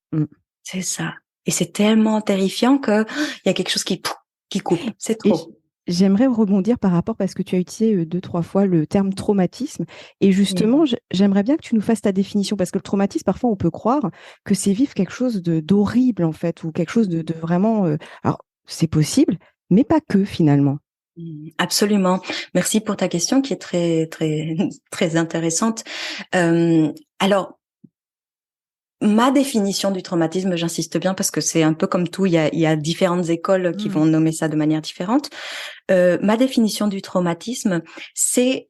C'est ça. Et c'est tellement terrifiant que il y a quelque chose qui coupe. C'est trop. J'aimerais rebondir par rapport, parce que tu as utilisé 2-3 fois le terme traumatisme. Et justement, j'aimerais bien que tu nous fasses ta définition, parce que le traumatisme, parfois, on peut croire que c'est vivre quelque chose d'horrible, en fait, ou quelque chose de vraiment... Alors, c'est possible, mais pas que, finalement. Absolument. Merci pour ta question qui est très, très, très intéressante. Alors, ma définition du traumatisme, j'insiste bien parce que c'est un peu comme tout, il y a différentes écoles qui vont nommer ça de manière différente. Ma définition du traumatisme, c'est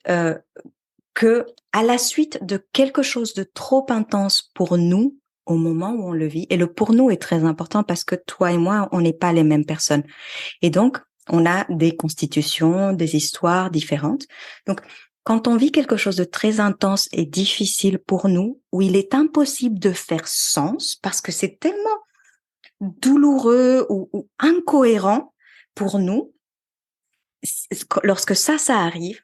que à la suite de quelque chose de trop intense pour nous, au moment où on le vit, et le pour nous est très important parce que toi et moi, on n'est pas les mêmes personnes. Et donc, on a des constitutions, des histoires différentes. Donc, quand on vit quelque chose de très intense et difficile pour nous, où il est impossible de faire sens parce que c'est tellement douloureux ou incohérent pour nous, lorsque ça arrive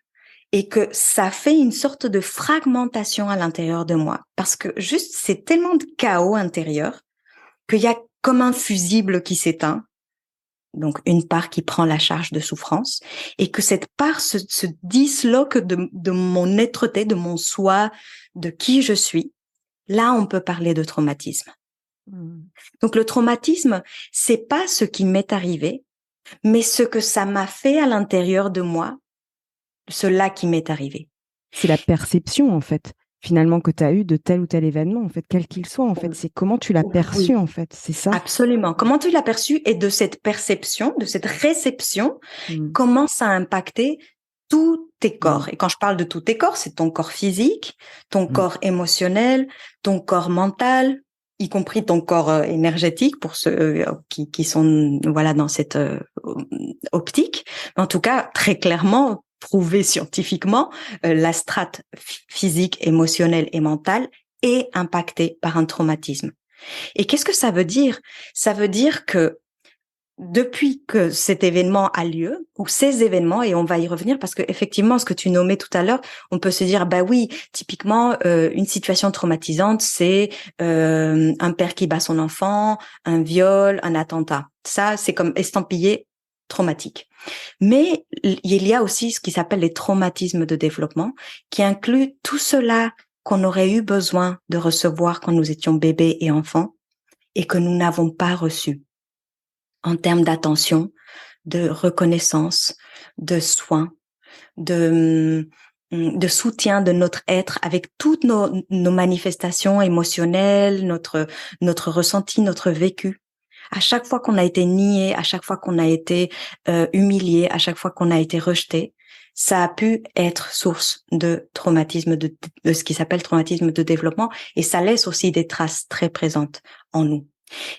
et que ça fait une sorte de fragmentation à l'intérieur de moi, parce que juste c'est tellement de chaos intérieur qu'il y a comme un fusible qui s'éteint. Donc, une part qui prend la charge de souffrance et que cette part se disloque de mon être-té, de mon soi, de qui je suis. Là, on peut parler de traumatisme. Donc, le traumatisme, c'est pas ce qui m'est arrivé, mais ce que ça m'a fait à l'intérieur de moi, cela qui m'est arrivé. C'est la perception, en fait, finalement, que tu as eu de tel ou tel événement, en fait, quel qu'il soit, en fait. C'est comment tu l'as perçu, en fait. C'est ça? Absolument. Comment tu l'as perçu et de cette perception, de cette réception, comment ça a impacté tous tes corps. Et quand je parle de tous tes corps, c'est ton corps physique, ton corps émotionnel, ton corps mental, y compris ton corps énergétique pour ceux qui sont voilà dans cette optique. En tout cas, très clairement, prouvé scientifiquement, la strate physique, émotionnelle et mentale est impactée par un traumatisme. Et qu'est-ce que ça veut dire? Ça veut dire que depuis que cet événement a lieu, ou ces événements, et on va y revenir parce que effectivement, ce que tu nommais tout à l'heure, on peut se dire, bah oui, typiquement, une situation traumatisante, c'est un père qui bat son enfant, un viol, un attentat. Ça, c'est comme estampillé traumatique. Mais il y a aussi ce qui s'appelle les traumatismes de développement, qui inclut tout cela qu'on aurait eu besoin de recevoir quand nous étions bébés et enfants et que nous n'avons pas reçu en termes d'attention, de reconnaissance, de soins, de soutien de notre être avec toutes nos manifestations émotionnelles, notre ressenti, notre vécu. À chaque fois qu'on a été nié, à chaque fois qu'on a été humilié, à chaque fois qu'on a été rejeté, ça a pu être source de traumatisme, de ce qui s'appelle traumatisme de développement, et ça laisse aussi des traces très présentes en nous.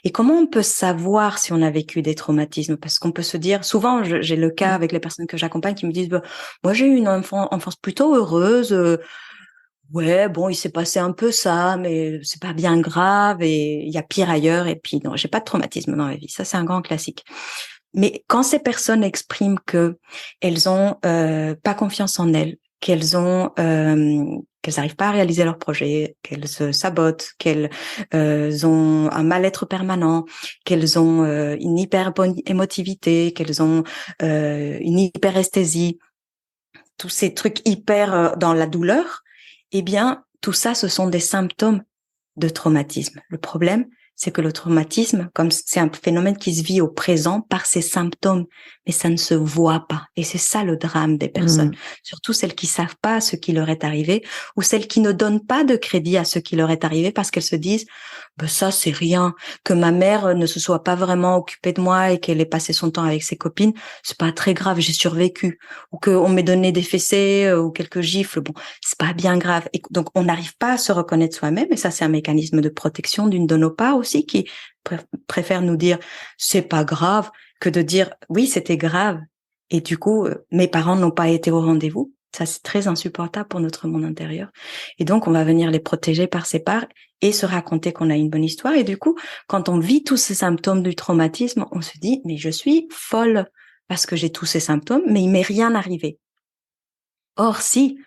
Et comment on peut savoir si on a vécu des traumatismes? Parce qu'on peut se dire, souvent, j'ai le cas avec les personnes que j'accompagne qui me disent, bah, moi j'ai eu une enfance plutôt heureuse. Ouais, bon, il s'est passé un peu ça, mais c'est pas bien grave et il y a pire ailleurs. Et puis non, j'ai pas de traumatisme dans ma vie. Ça, c'est un grand classique. Mais quand ces personnes expriment que elles ont pas confiance en elles, qu'elles n'arrivent pas à réaliser leurs projets, qu'elles se sabotent, qu'elles ont un mal-être permanent, qu'elles ont une hyper-émotivité, qu'elles ont une hyperesthésie, tous ces trucs hyper dans la douleur, eh bien, tout ça, ce sont des symptômes de traumatisme. Le problème, c'est que le traumatisme, comme c'est un phénomène qui se vit au présent par ses symptômes, mais ça ne se voit pas. Et c'est ça le drame des personnes. Surtout celles qui savent pas ce qui leur est arrivé ou celles qui ne donnent pas de crédit à ce qui leur est arrivé parce qu'elles se disent, ben ça, c'est rien. Que ma mère ne se soit pas vraiment occupée de moi et qu'elle ait passé son temps avec ses copines, c'est pas très grave, j'ai survécu. Ou qu'on m'ait donné des fessées ou quelques gifles, bon, c'est pas bien grave. Et donc, on n'arrive pas à se reconnaître soi-même, et ça, c'est un mécanisme de protection d'une de nos parts aussi qui préfère nous dire c'est pas grave que de dire oui, c'était grave. Et du coup, mes parents n'ont pas été au rendez-vous. Ça, c'est très insupportable pour notre monde intérieur. Et donc, on va venir les protéger par ces parts et se raconter qu'on a une bonne histoire. Et du coup, quand on vit tous ces symptômes du traumatisme, on se dit, mais je suis folle parce que j'ai tous ces symptômes, mais il m'est rien arrivé. Or, si,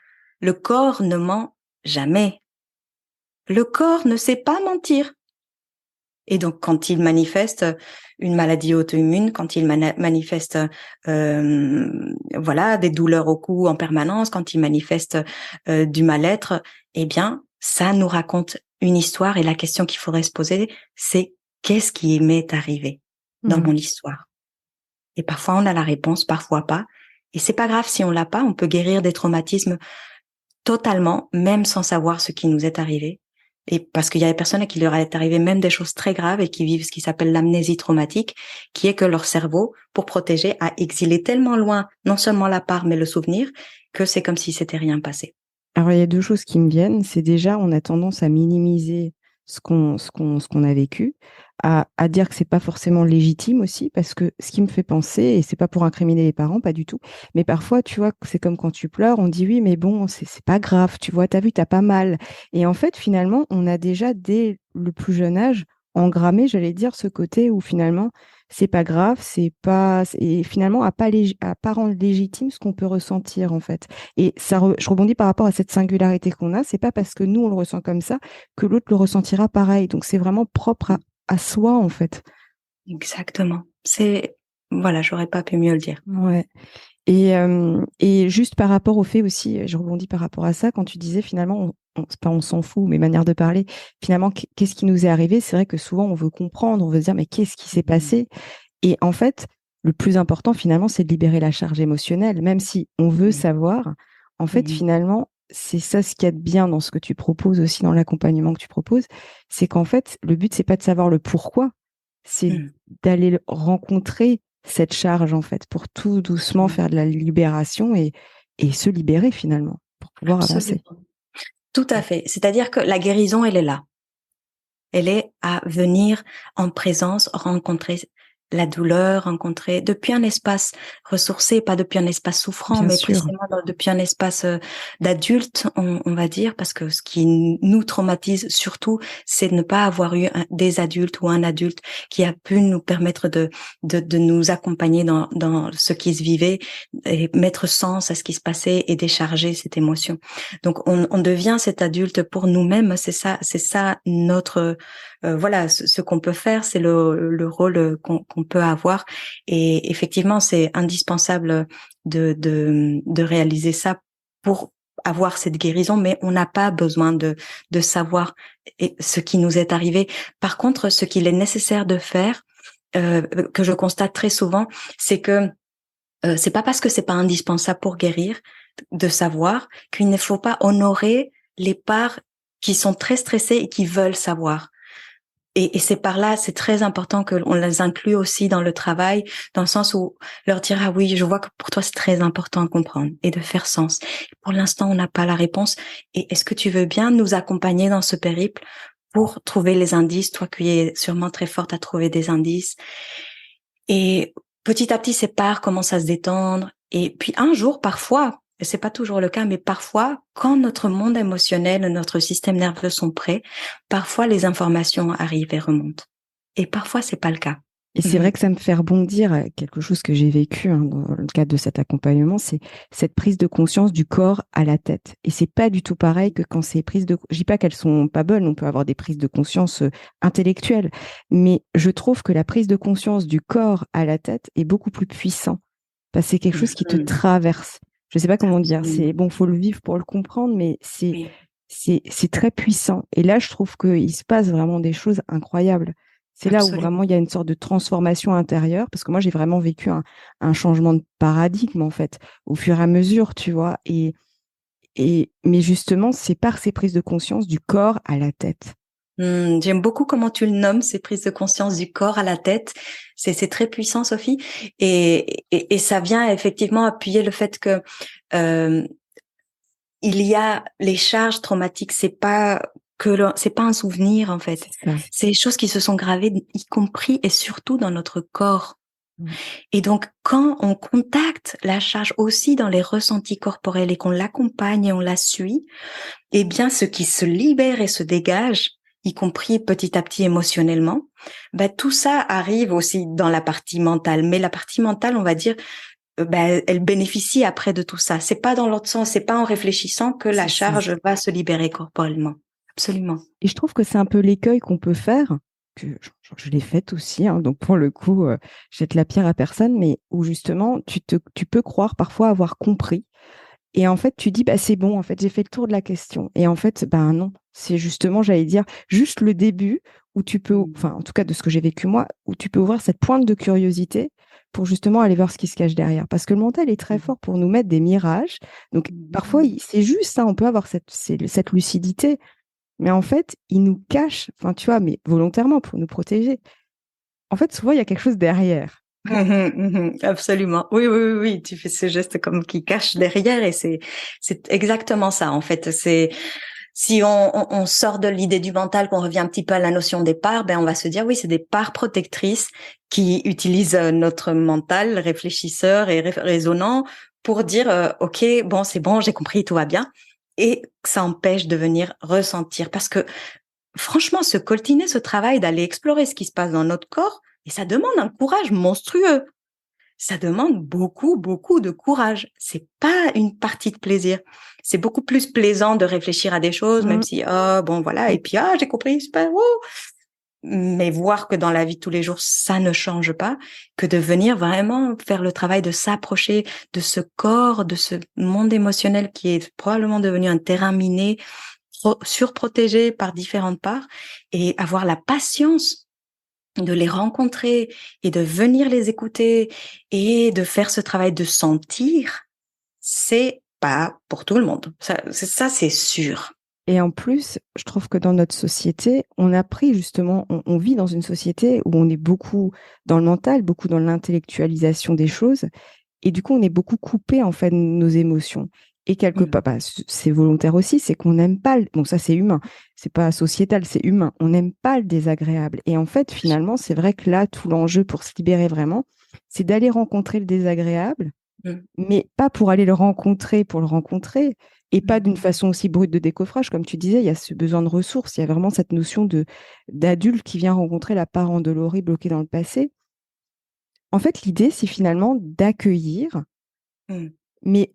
le corps ne ment jamais. Le corps ne sait pas mentir. Et donc, quand il manifeste une maladie auto-immune, quand il manifeste voilà, des douleurs au cou en permanence, quand il manifeste du mal-être, eh bien, ça nous raconte une histoire. Et la question qu'il faudrait se poser, c'est qu'est-ce qui m'est arrivé dans mon histoire? Et parfois, on a la réponse, parfois pas. Et c'est pas grave si on l'a pas, on peut guérir des traumatismes totalement, même sans savoir ce qui nous est arrivé. Et parce qu'il y a des personnes à qui leur est arrivé même des choses très graves et qui vivent ce qui s'appelle l'amnésie traumatique, qui est que leur cerveau, pour protéger, a exilé tellement loin, non seulement la part, mais le souvenir, que c'est comme si c'était rien passé. Alors, il y a deux choses qui me viennent. C'est déjà, on a tendance à minimiser ce qu'on a vécu, à dire que c'est pas forcément légitime aussi, parce que ce qui me fait penser, et c'est pas pour incriminer les parents, pas du tout, mais parfois, tu vois, c'est comme quand tu pleures, on dit oui, mais bon, c'est pas grave, tu vois, t'as vu, t'as pas mal. Et en fait, finalement, on a déjà, dès le plus jeune âge, engrammé, j'allais dire, ce côté où finalement, c'est pas grave, c'est pas, et finalement, à pas rendre légitime ce qu'on peut ressentir, en fait. Et je rebondis par rapport à cette singularité qu'on a. C'est pas parce que nous, on le ressent comme ça que l'autre le ressentira pareil. Donc, c'est vraiment propre à soi, en fait. Exactement. Voilà, j'aurais pas pu mieux le dire. Ouais. Et juste par rapport au fait aussi, je rebondis par rapport à ça, quand tu disais finalement, c'est pas on s'en fout, mais manière de parler, finalement, qu'est-ce qui nous est arrivé? C'est vrai que souvent, on veut comprendre, on veut se dire, mais qu'est-ce qui s'est passé? Et en fait, le plus important, finalement, c'est de libérer la charge émotionnelle, même si on veut savoir. En fait, finalement, c'est ça ce qu'il y a de bien dans ce que tu proposes aussi, dans l'accompagnement que tu proposes, c'est qu'en fait, le but, c'est pas de savoir le pourquoi, c'est d'aller rencontrer cette charge, en fait, pour tout doucement faire de la libération et se libérer finalement, pour pouvoir avancer. Tout à fait. C'est-à-dire que la guérison, elle est là. Elle est à venir en présence, rencontrer la douleur rencontrée depuis un espace ressourcé, pas depuis un espace souffrant, Bien mais sûr. précisément depuis un espace d'adulte, on va dire, parce que ce qui nous traumatise surtout, c'est de ne pas avoir eu des adultes ou un adulte qui a pu nous permettre de nous accompagner dans ce qui se vivait et mettre sens à ce qui se passait et décharger cette émotion. Donc, on devient cet adulte pour nous-mêmes. C'est ça notre voilà, ce qu'on peut faire, c'est le rôle qu'on peut avoir. Et effectivement, c'est indispensable de réaliser ça pour avoir cette guérison, mais on n'a pas besoin de savoir ce qui nous est arrivé. Par contre, ce qu'il est nécessaire de faire, que je constate très souvent, c'est que c'est pas parce que c'est pas indispensable pour guérir de savoir qu'il ne faut pas honorer les parts qui sont très stressées et qui veulent savoir. Et c'est par là, c'est très important qu'on les inclue aussi dans le travail, dans le sens où leur dire, ah oui, je vois que pour toi, c'est très important de comprendre et de faire sens. Pour l'instant, on n'a pas la réponse. Et est-ce que tu veux bien nous accompagner dans ce périple pour trouver les indices, toi qui es sûrement très forte à trouver des indices. Et petit à petit, ces parts commencent à se détendre. Et puis un jour, parfois, et c'est pas toujours le cas, mais parfois, quand notre monde émotionnel, notre système nerveux sont prêts, parfois les informations arrivent et remontent. Et parfois, c'est pas le cas. Et c'est vrai que ça me fait rebondir à quelque chose que j'ai vécu dans le cadre de cet accompagnement, c'est cette prise de conscience du corps à la tête. Et c'est pas du tout pareil que quand c'est prise de... Je dis pas qu'elles sont pas bonnes, on peut avoir des prises de conscience intellectuelles, mais je trouve que la prise de conscience du corps à la tête est beaucoup plus puissant, parce que c'est quelque chose qui te traverse. Je sais pas comment dire, c'est bon, faut le vivre pour le comprendre, mais c'est très puissant. Et là, je trouve qu'il se passe vraiment des choses incroyables. C'est là où vraiment il y a une sorte de transformation intérieure, parce que moi j'ai vraiment vécu un changement de paradigme en fait, au fur et à mesure, tu vois. Mais justement, c'est par ces prises de conscience du corps à la tête. J'aime beaucoup comment tu le nommes, ces prises de conscience du corps à la tête. C'est très puissant, Sophie, et ça vient effectivement appuyer le fait que il y a les charges traumatiques, c'est pas un souvenir en fait. C'est des choses qui se sont gravées, y compris et surtout dans notre corps. Et donc, quand on contacte la charge aussi dans les ressentis corporels et qu'on l'accompagne et on la suit, eh bien, ce qui se libère et se dégage, y compris petit à petit émotionnellement, ben, tout ça arrive aussi dans la partie mentale. Mais la partie mentale, on va dire, ben, elle bénéficie après de tout ça. C'est pas dans l'autre sens, c'est pas en réfléchissant que la charge va se libérer corporellement. Absolument. Et je trouve que c'est un peu l'écueil qu'on peut faire, que je l'ai faite aussi, donc pour le coup, je jette la pierre à personne, mais où justement, tu peux croire parfois avoir compris. Et en fait, tu dis, bah, c'est bon, en fait, j'ai fait le tour de la question. Et en fait, ben non, c'est justement, j'allais dire, juste le début où tu peux, enfin, en tout cas de ce que j'ai vécu moi, où tu peux ouvrir cette pointe de curiosité pour justement aller voir ce qui se cache derrière. Parce que le mental est très fort pour nous mettre des mirages. Donc, parfois, c'est juste, on peut avoir cette lucidité, mais en fait, il nous cache, enfin, tu vois, mais volontairement pour nous protéger. En fait, souvent, il y a quelque chose derrière. Absolument. Oui, oui, oui, oui. Tu fais ce geste comme qui cache derrière et c'est exactement ça. En fait, c'est si on sort de l'idée du mental, qu'on revient un petit peu à la notion des parts, ben on va se dire oui, c'est des parts protectrices qui utilisent notre mental réfléchisseur et raisonnant pour dire ok, bon, c'est bon, j'ai compris, tout va bien, et ça empêche de venir ressentir parce que franchement, se coltiner ce travail d'aller explorer ce qui se passe dans notre corps. Et ça demande un courage monstrueux. Ça demande beaucoup, beaucoup de courage. C'est pas une partie de plaisir. C'est beaucoup plus plaisant de réfléchir à des choses, même si, bon, voilà, et puis, j'ai compris, super, wow. Mais voir que dans la vie de tous les jours, ça ne change pas, que de venir vraiment faire le travail de s'approcher de ce corps, de ce monde émotionnel qui est probablement devenu un terrain miné, surprotégé par différentes parts, et avoir la patience de les rencontrer et de venir les écouter et de faire ce travail de sentir, c'est pas pour tout le monde. Ça, c'est sûr. Et en plus, je trouve que dans notre société, on a pris justement, on vit dans une société où on est beaucoup dans le mental, beaucoup dans l'intellectualisation des choses, et du coup, on est beaucoup coupé en fait de nos émotions. Et quelque part, c'est volontaire aussi, c'est qu'on n'aime pas, bon ça c'est humain, c'est pas sociétal, c'est humain, on n'aime pas le désagréable. Et en fait, finalement, c'est vrai que là, tout l'enjeu pour se libérer vraiment, c'est d'aller rencontrer le désagréable, mais pas pour aller le rencontrer pour le rencontrer, et pas d'une façon aussi brute de décoffrage, comme tu disais, il y a ce besoin de ressources, il y a vraiment cette notion d'adulte qui vient rencontrer la part endolorie bloquée dans le passé. En fait, l'idée, c'est finalement d'accueillir, mais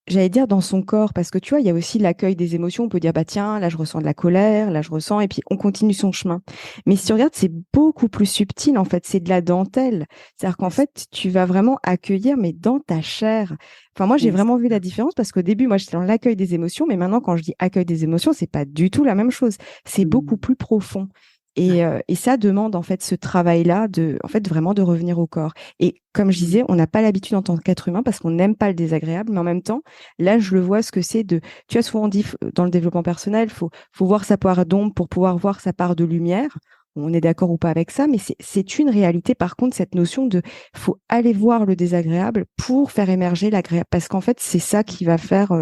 j'allais dire dans son corps, parce que tu vois, il y a aussi l'accueil des émotions. On peut dire, bah tiens, là je ressens de la colère, là je ressens, et puis on continue son chemin. Mais si tu regardes, c'est beaucoup plus subtil, en fait, c'est de la dentelle. C'est-à-dire qu'en fait, tu vas vraiment accueillir, mais dans ta chair. Enfin, moi, j'ai vraiment vu la différence, parce qu'au début, moi, j'étais dans l'accueil des émotions, mais maintenant, quand je dis accueil des émotions, c'est pas du tout la même chose. C'est beaucoup plus profond. Et ça demande en fait ce travail-là en fait vraiment de revenir au corps. Et comme je disais, on n'a pas l'habitude en tant qu'être humain parce qu'on n'aime pas le désagréable, mais en même temps, là, je le vois ce que c'est tu as souvent on dit dans le développement personnel, faut voir sa part d'ombre pour pouvoir voir sa part de lumière. On est d'accord ou pas avec ça, mais c'est une réalité. Par contre, cette notion faut aller voir le désagréable pour faire émerger l'agréable, parce qu'en fait, c'est ça qui va faire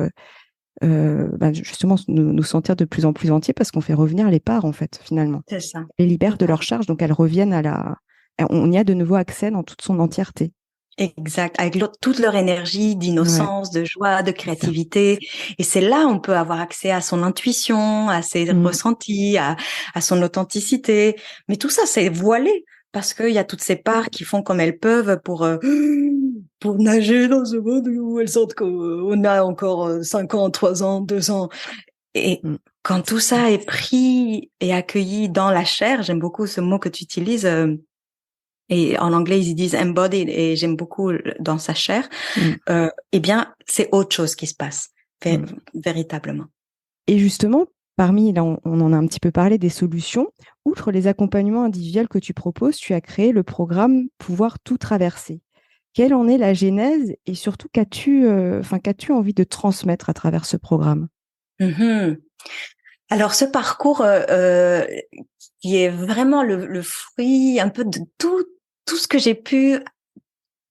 justement nous sentir de plus en plus entiers, parce qu'on fait revenir les parts, en fait, finalement. C'est ça. Les libère de leur charge, donc elles reviennent on y a de nouveau accès dans toute son entièreté. Exact, avec toute leur énergie Ouais, d'innocence, de joie, de créativité. Et c'est là on peut avoir accès à son intuition, à ses ressentis, à son authenticité. Mais tout ça, c'est voilé parce qu'il y a toutes ces parts qui font comme elles peuvent pour nager dans ce monde où elles sentent qu'on a encore 5 ans, 3 ans, 2 ans. Et quand tout ça est pris et accueilli dans la chair, j'aime beaucoup ce mot que tu utilises, et en anglais, ils disent embodied, et j'aime beaucoup dans sa chair, eh bien, c'est autre chose qui se passe, véritablement. Et justement, parmi, là, on en a un petit peu parlé des solutions. Outre les accompagnements individuels que tu proposes, tu as créé le programme Pouvoir tout traverser. Quelle en est la genèse et surtout qu'as-tu envie de transmettre à travers ce programme? Alors, ce parcours qui est vraiment le fruit un peu de tout ce que j'ai pu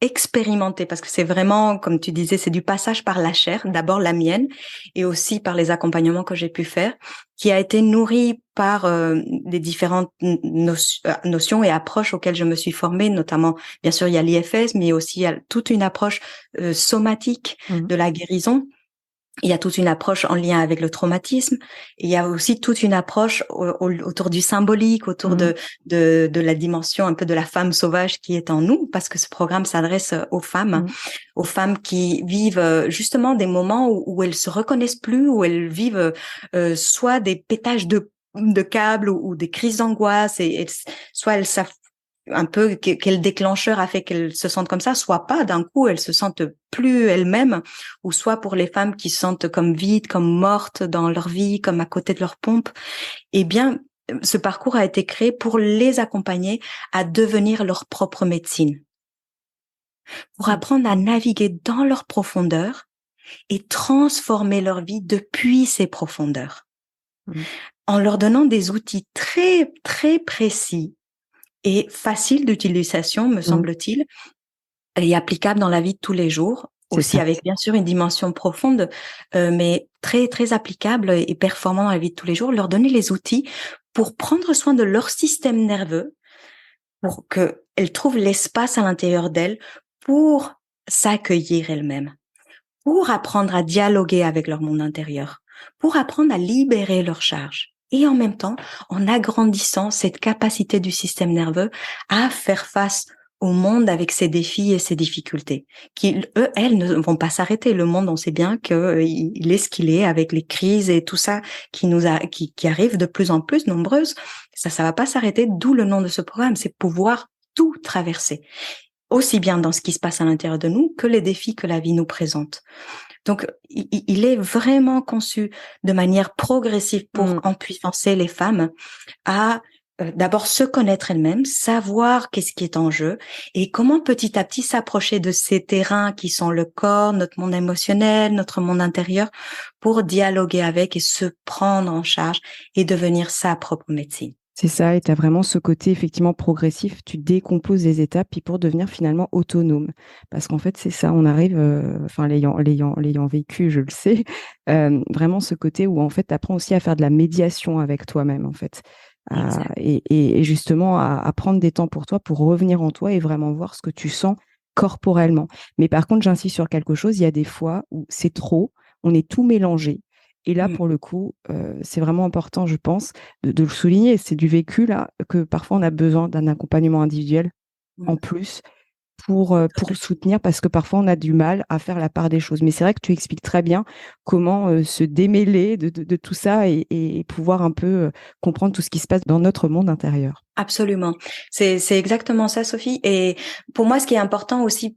expérimenter, parce que c'est vraiment, comme tu disais, c'est du passage par la chair, d'abord la mienne, et aussi par les accompagnements que j'ai pu faire, qui a été nourri par des différentes notions et approches auxquelles je me suis formée, notamment, bien sûr, il y a l'IFS, mais aussi il y a toute une approche somatique de la guérison. Il y a toute une approche en lien avec le traumatisme. Il y a aussi toute une approche autour du symbolique, autour de la dimension un peu de la femme sauvage qui est en nous, parce que ce programme s'adresse aux femmes qui vivent justement des moments où elles se reconnaissent plus, où elles vivent soit des pétages de câbles ou des crises d'angoisse, et soit elles savent un peu quel déclencheur a fait qu'elles se sentent comme ça, soit pas, d'un coup elles se sentent plus elles-mêmes, ou soit pour les femmes qui se sentent comme vides, comme mortes dans leur vie, comme à côté de leur pompe. Eh bien, ce parcours a été créé pour les accompagner à devenir leur propre médecine, pour apprendre à naviguer dans leur profondeur et transformer leur vie depuis ces profondeurs, en leur donnant des outils très, très précis et faciles d'utilisation, me semble-t-il, et applicable dans la vie de tous les jours, aussi avec bien sûr une dimension profonde, mais très très applicable et performant dans la vie de tous les jours, leur donner les outils pour prendre soin de leur système nerveux, pour qu'elles trouvent l'espace à l'intérieur d'elles pour s'accueillir elles-mêmes, pour apprendre à dialoguer avec leur monde intérieur, pour apprendre à libérer leur charge. Et en même temps, en agrandissant cette capacité du système nerveux à faire face au monde avec ses défis et ses difficultés, qui, elles ne vont pas s'arrêter. Le monde, on sait bien qu'il est ce qu'il est, avec les crises et tout ça qui arrivent de plus en plus nombreuses. Ça va pas s'arrêter, d'où le nom de ce programme, c'est pouvoir tout traverser, aussi bien dans ce qui se passe à l'intérieur de nous que les défis que la vie nous présente. Donc, il est vraiment conçu de manière progressive pour empuissancer les femmes à d'abord se connaître elles-mêmes, savoir qu'est-ce qui est en jeu et comment petit à petit s'approcher de ces terrains qui sont le corps, notre monde émotionnel, notre monde intérieur, pour dialoguer avec et se prendre en charge et devenir sa propre médecine. C'est ça, et tu as vraiment ce côté effectivement progressif, tu décomposes les étapes puis pour devenir finalement autonome. Parce qu'en fait, c'est ça, on arrive, enfin l'ayant vécu, je le sais, vraiment ce côté où en fait, tu apprends aussi à faire de la médiation avec toi-même, en fait. Exact. Et justement à prendre des temps pour toi, pour revenir en toi et vraiment voir ce que tu sens corporellement. Mais par contre, j'insiste sur quelque chose, il y a des fois où c'est trop, on est tout mélangé. Et là, Mm, pour le coup, c'est vraiment important, je pense, de le souligner. C'est du vécu, là, que parfois on a besoin d'un accompagnement individuel en mm. plus pour le Total- soutenir parce que parfois on a du mal à faire la part des choses. Mais c'est vrai que tu expliques très bien comment se démêler de tout ça et pouvoir un peu comprendre tout ce qui se passe dans notre monde intérieur. Absolument. C'est exactement ça, Sophie. Et pour moi, ce qui est important aussi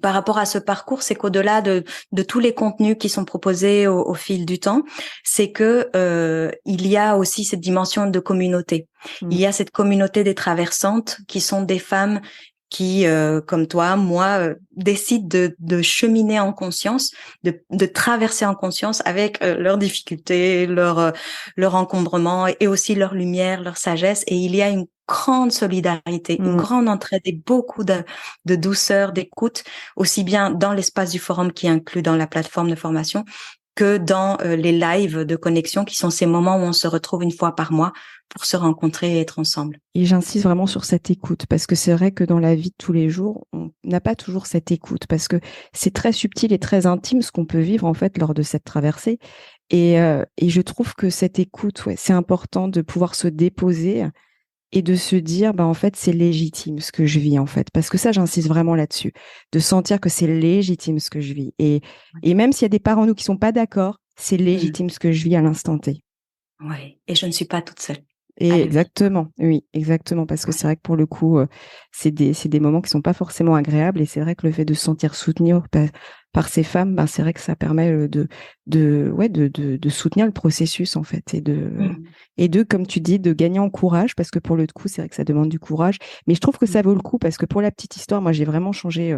par rapport à ce parcours, c'est qu'au-delà de tous les contenus qui sont proposés au fil du temps, c'est que il y a aussi cette dimension de communauté. Mm. Il y a cette communauté des traversantes qui sont des femmes qui, comme toi, moi, décident de cheminer en conscience, de traverser en conscience avec leurs difficultés, leur encombrement et aussi leur lumière, leur sagesse. Et il y a une grande solidarité, une Mm. grande entraide et beaucoup de douceur, d'écoute, aussi bien dans l'espace du forum qui est inclus dans la plateforme de formation que dans les lives de connexion qui sont ces moments où on se retrouve une fois par mois pour se rencontrer et être ensemble. Et j'insiste vraiment sur cette écoute, parce que c'est vrai que dans la vie de tous les jours, on n'a pas toujours cette écoute, parce que c'est très subtil et très intime ce qu'on peut vivre en fait lors de cette traversée. Et je trouve que cette écoute, ouais, c'est important de pouvoir se déposer et de se dire, bah en fait, c'est légitime ce que je vis en fait, parce que ça, j'insiste vraiment là-dessus, de sentir que c'est légitime ce que je vis. Et même s'il y a des parents nous qui sont pas d'accord, c'est Mm. légitime ce que je vis à l'instant T. Oui, et je ne suis pas toute seule à Et le vivre. exactement, oui, exactement, parce que Ouais. c'est vrai que pour le coup, c'est des moments qui sont pas forcément agréables, et c'est vrai que le fait de se sentir soutenu par ces femmes, ben, c'est vrai que ça permet ouais, de soutenir le processus, en fait, Mm. comme tu dis, de gagner en courage, parce que pour le coup, c'est vrai que ça demande du courage, mais je trouve que ça vaut le coup, parce que pour la petite histoire, moi, j'ai vraiment changé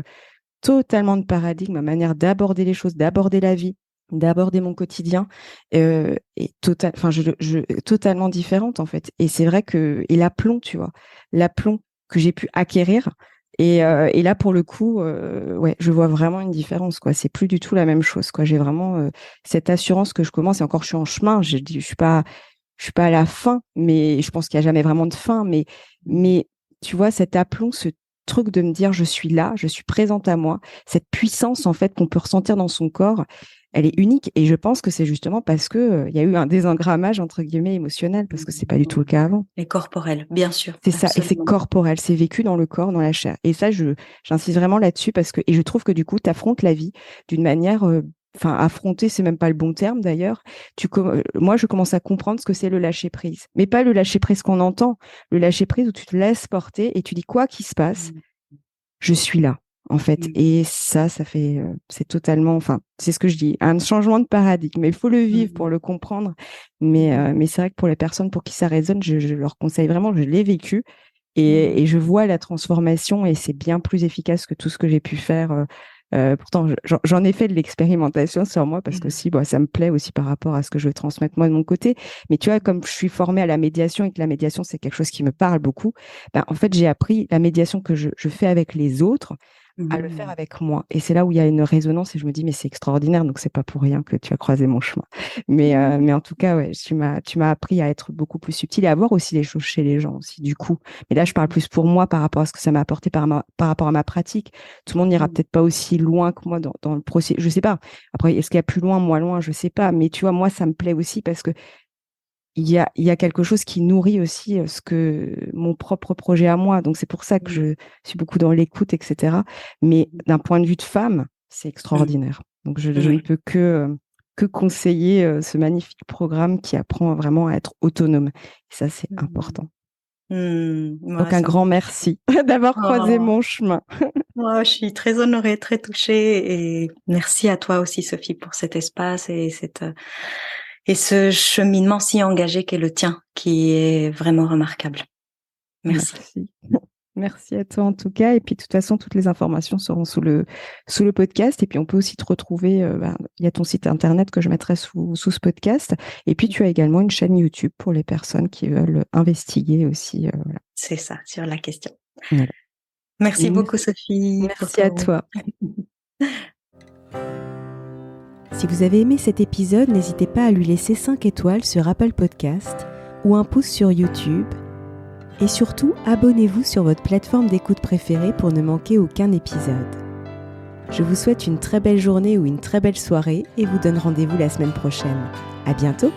totalement de paradigme, ma manière d'aborder les choses, d'aborder la vie, d'aborder mon quotidien, est enfin, totalement différente en fait. Et c'est vrai que, et l'aplomb, tu vois, l'aplomb que j'ai pu acquérir. Et là, pour le coup, ouais, je vois vraiment une différence, quoi. C'est plus du tout la même chose, quoi. J'ai vraiment cette assurance que je commence, et encore, je suis en chemin. Je suis pas à la fin, mais je pense qu'il n'y a jamais vraiment de fin. Mais tu vois, cet aplomb, ce truc de me dire je suis là, je suis présente à moi, cette puissance en fait qu'on peut ressentir dans son corps, elle est unique. Et je pense que c'est justement parce que il y a eu un désengrammage entre guillemets émotionnel, parce que c'est pas du tout le cas avant. Et corporelle, bien sûr, C'est ça, et c'est absolument. corporel, c'est vécu dans le corps, dans la chair. Et ça, j'insiste vraiment là-dessus parce que, et je trouve que du coup, tu affrontes la vie d'une manière, enfin, affronter, c'est même pas le bon terme d'ailleurs. Moi, je commence à comprendre ce que c'est le lâcher prise. Mais pas le lâcher prise qu'on entend, le lâcher prise où tu te laisses porter et tu dis quoi qu'il se passe, Mm. je suis là, en fait. Mm. Et ça fait, c'est totalement, enfin, c'est ce que je dis, un changement de paradigme. Mais il faut le vivre pour Mm. le comprendre. Mm. Mais c'est vrai que pour les personnes pour qui ça résonne, je leur conseille vraiment, je l'ai vécu Mm. et je vois la transformation et c'est bien plus efficace que tout ce que j'ai pu faire. Pourtant, j'en ai fait de l'expérimentation sur moi parce que Mm. si, bon, ça me plaît aussi par rapport à ce que je veux transmettre moi de mon côté. Mais tu vois, comme je suis formée à la médiation et que la médiation, c'est quelque chose qui me parle beaucoup, ben, en fait, j'ai appris la médiation que je fais avec les autres à le faire Mm. avec moi. Et c'est là où il y a une résonance et je me dis, mais c'est extraordinaire, donc c'est pas pour rien que tu as croisé mon chemin. Mais en tout cas, ouais, tu m'as appris à être beaucoup plus subtil et à voir aussi les choses chez les gens aussi, du coup. Mais là, je parle plus pour moi par rapport à ce que ça m'a apporté par rapport à ma pratique. Tout le monde n'ira Mm. peut-être pas aussi loin que moi dans le processus. Je sais pas. Après, est-ce qu'il y a plus loin, moins loin, je sais pas. Mais tu vois, moi, ça me plaît aussi parce que il y a quelque chose qui nourrit aussi ce que mon propre projet à moi. Donc c'est pour ça que je suis beaucoup dans l'écoute, etc. Mais d'un point de vue de femme, c'est Mm. extraordinaire. Donc je ne Oui. peux que conseiller ce magnifique programme qui apprend vraiment à être autonome. Et ça, c'est Mm. important. Ouais, Donc un ça me grand touche. merci d'avoir croisé Oh. mon chemin. Oh, je suis très honorée, très touchée et merci à toi aussi, Sophie, pour cet espace et et ce cheminement si engagé qu'est le tien, qui est vraiment remarquable. Merci. Merci. Merci à toi en tout cas. Et puis de toute façon, toutes les informations seront sous le podcast. Et puis on peut aussi te retrouver, il y a ton site internet que je mettrai sous ce podcast. Et puis tu as également une chaîne YouTube pour les personnes qui veulent investiguer aussi. Voilà. C'est ça, sur la question. Voilà. Merci beaucoup, Sophie. Merci à toi. Si vous avez aimé cet épisode, n'hésitez pas à lui laisser 5 étoiles sur Apple Podcast ou un pouce sur YouTube. Et surtout, abonnez-vous sur votre plateforme d'écoute préférée pour ne manquer aucun épisode. Je vous souhaite une très belle journée ou une très belle soirée et vous donne rendez-vous la semaine prochaine. À bientôt!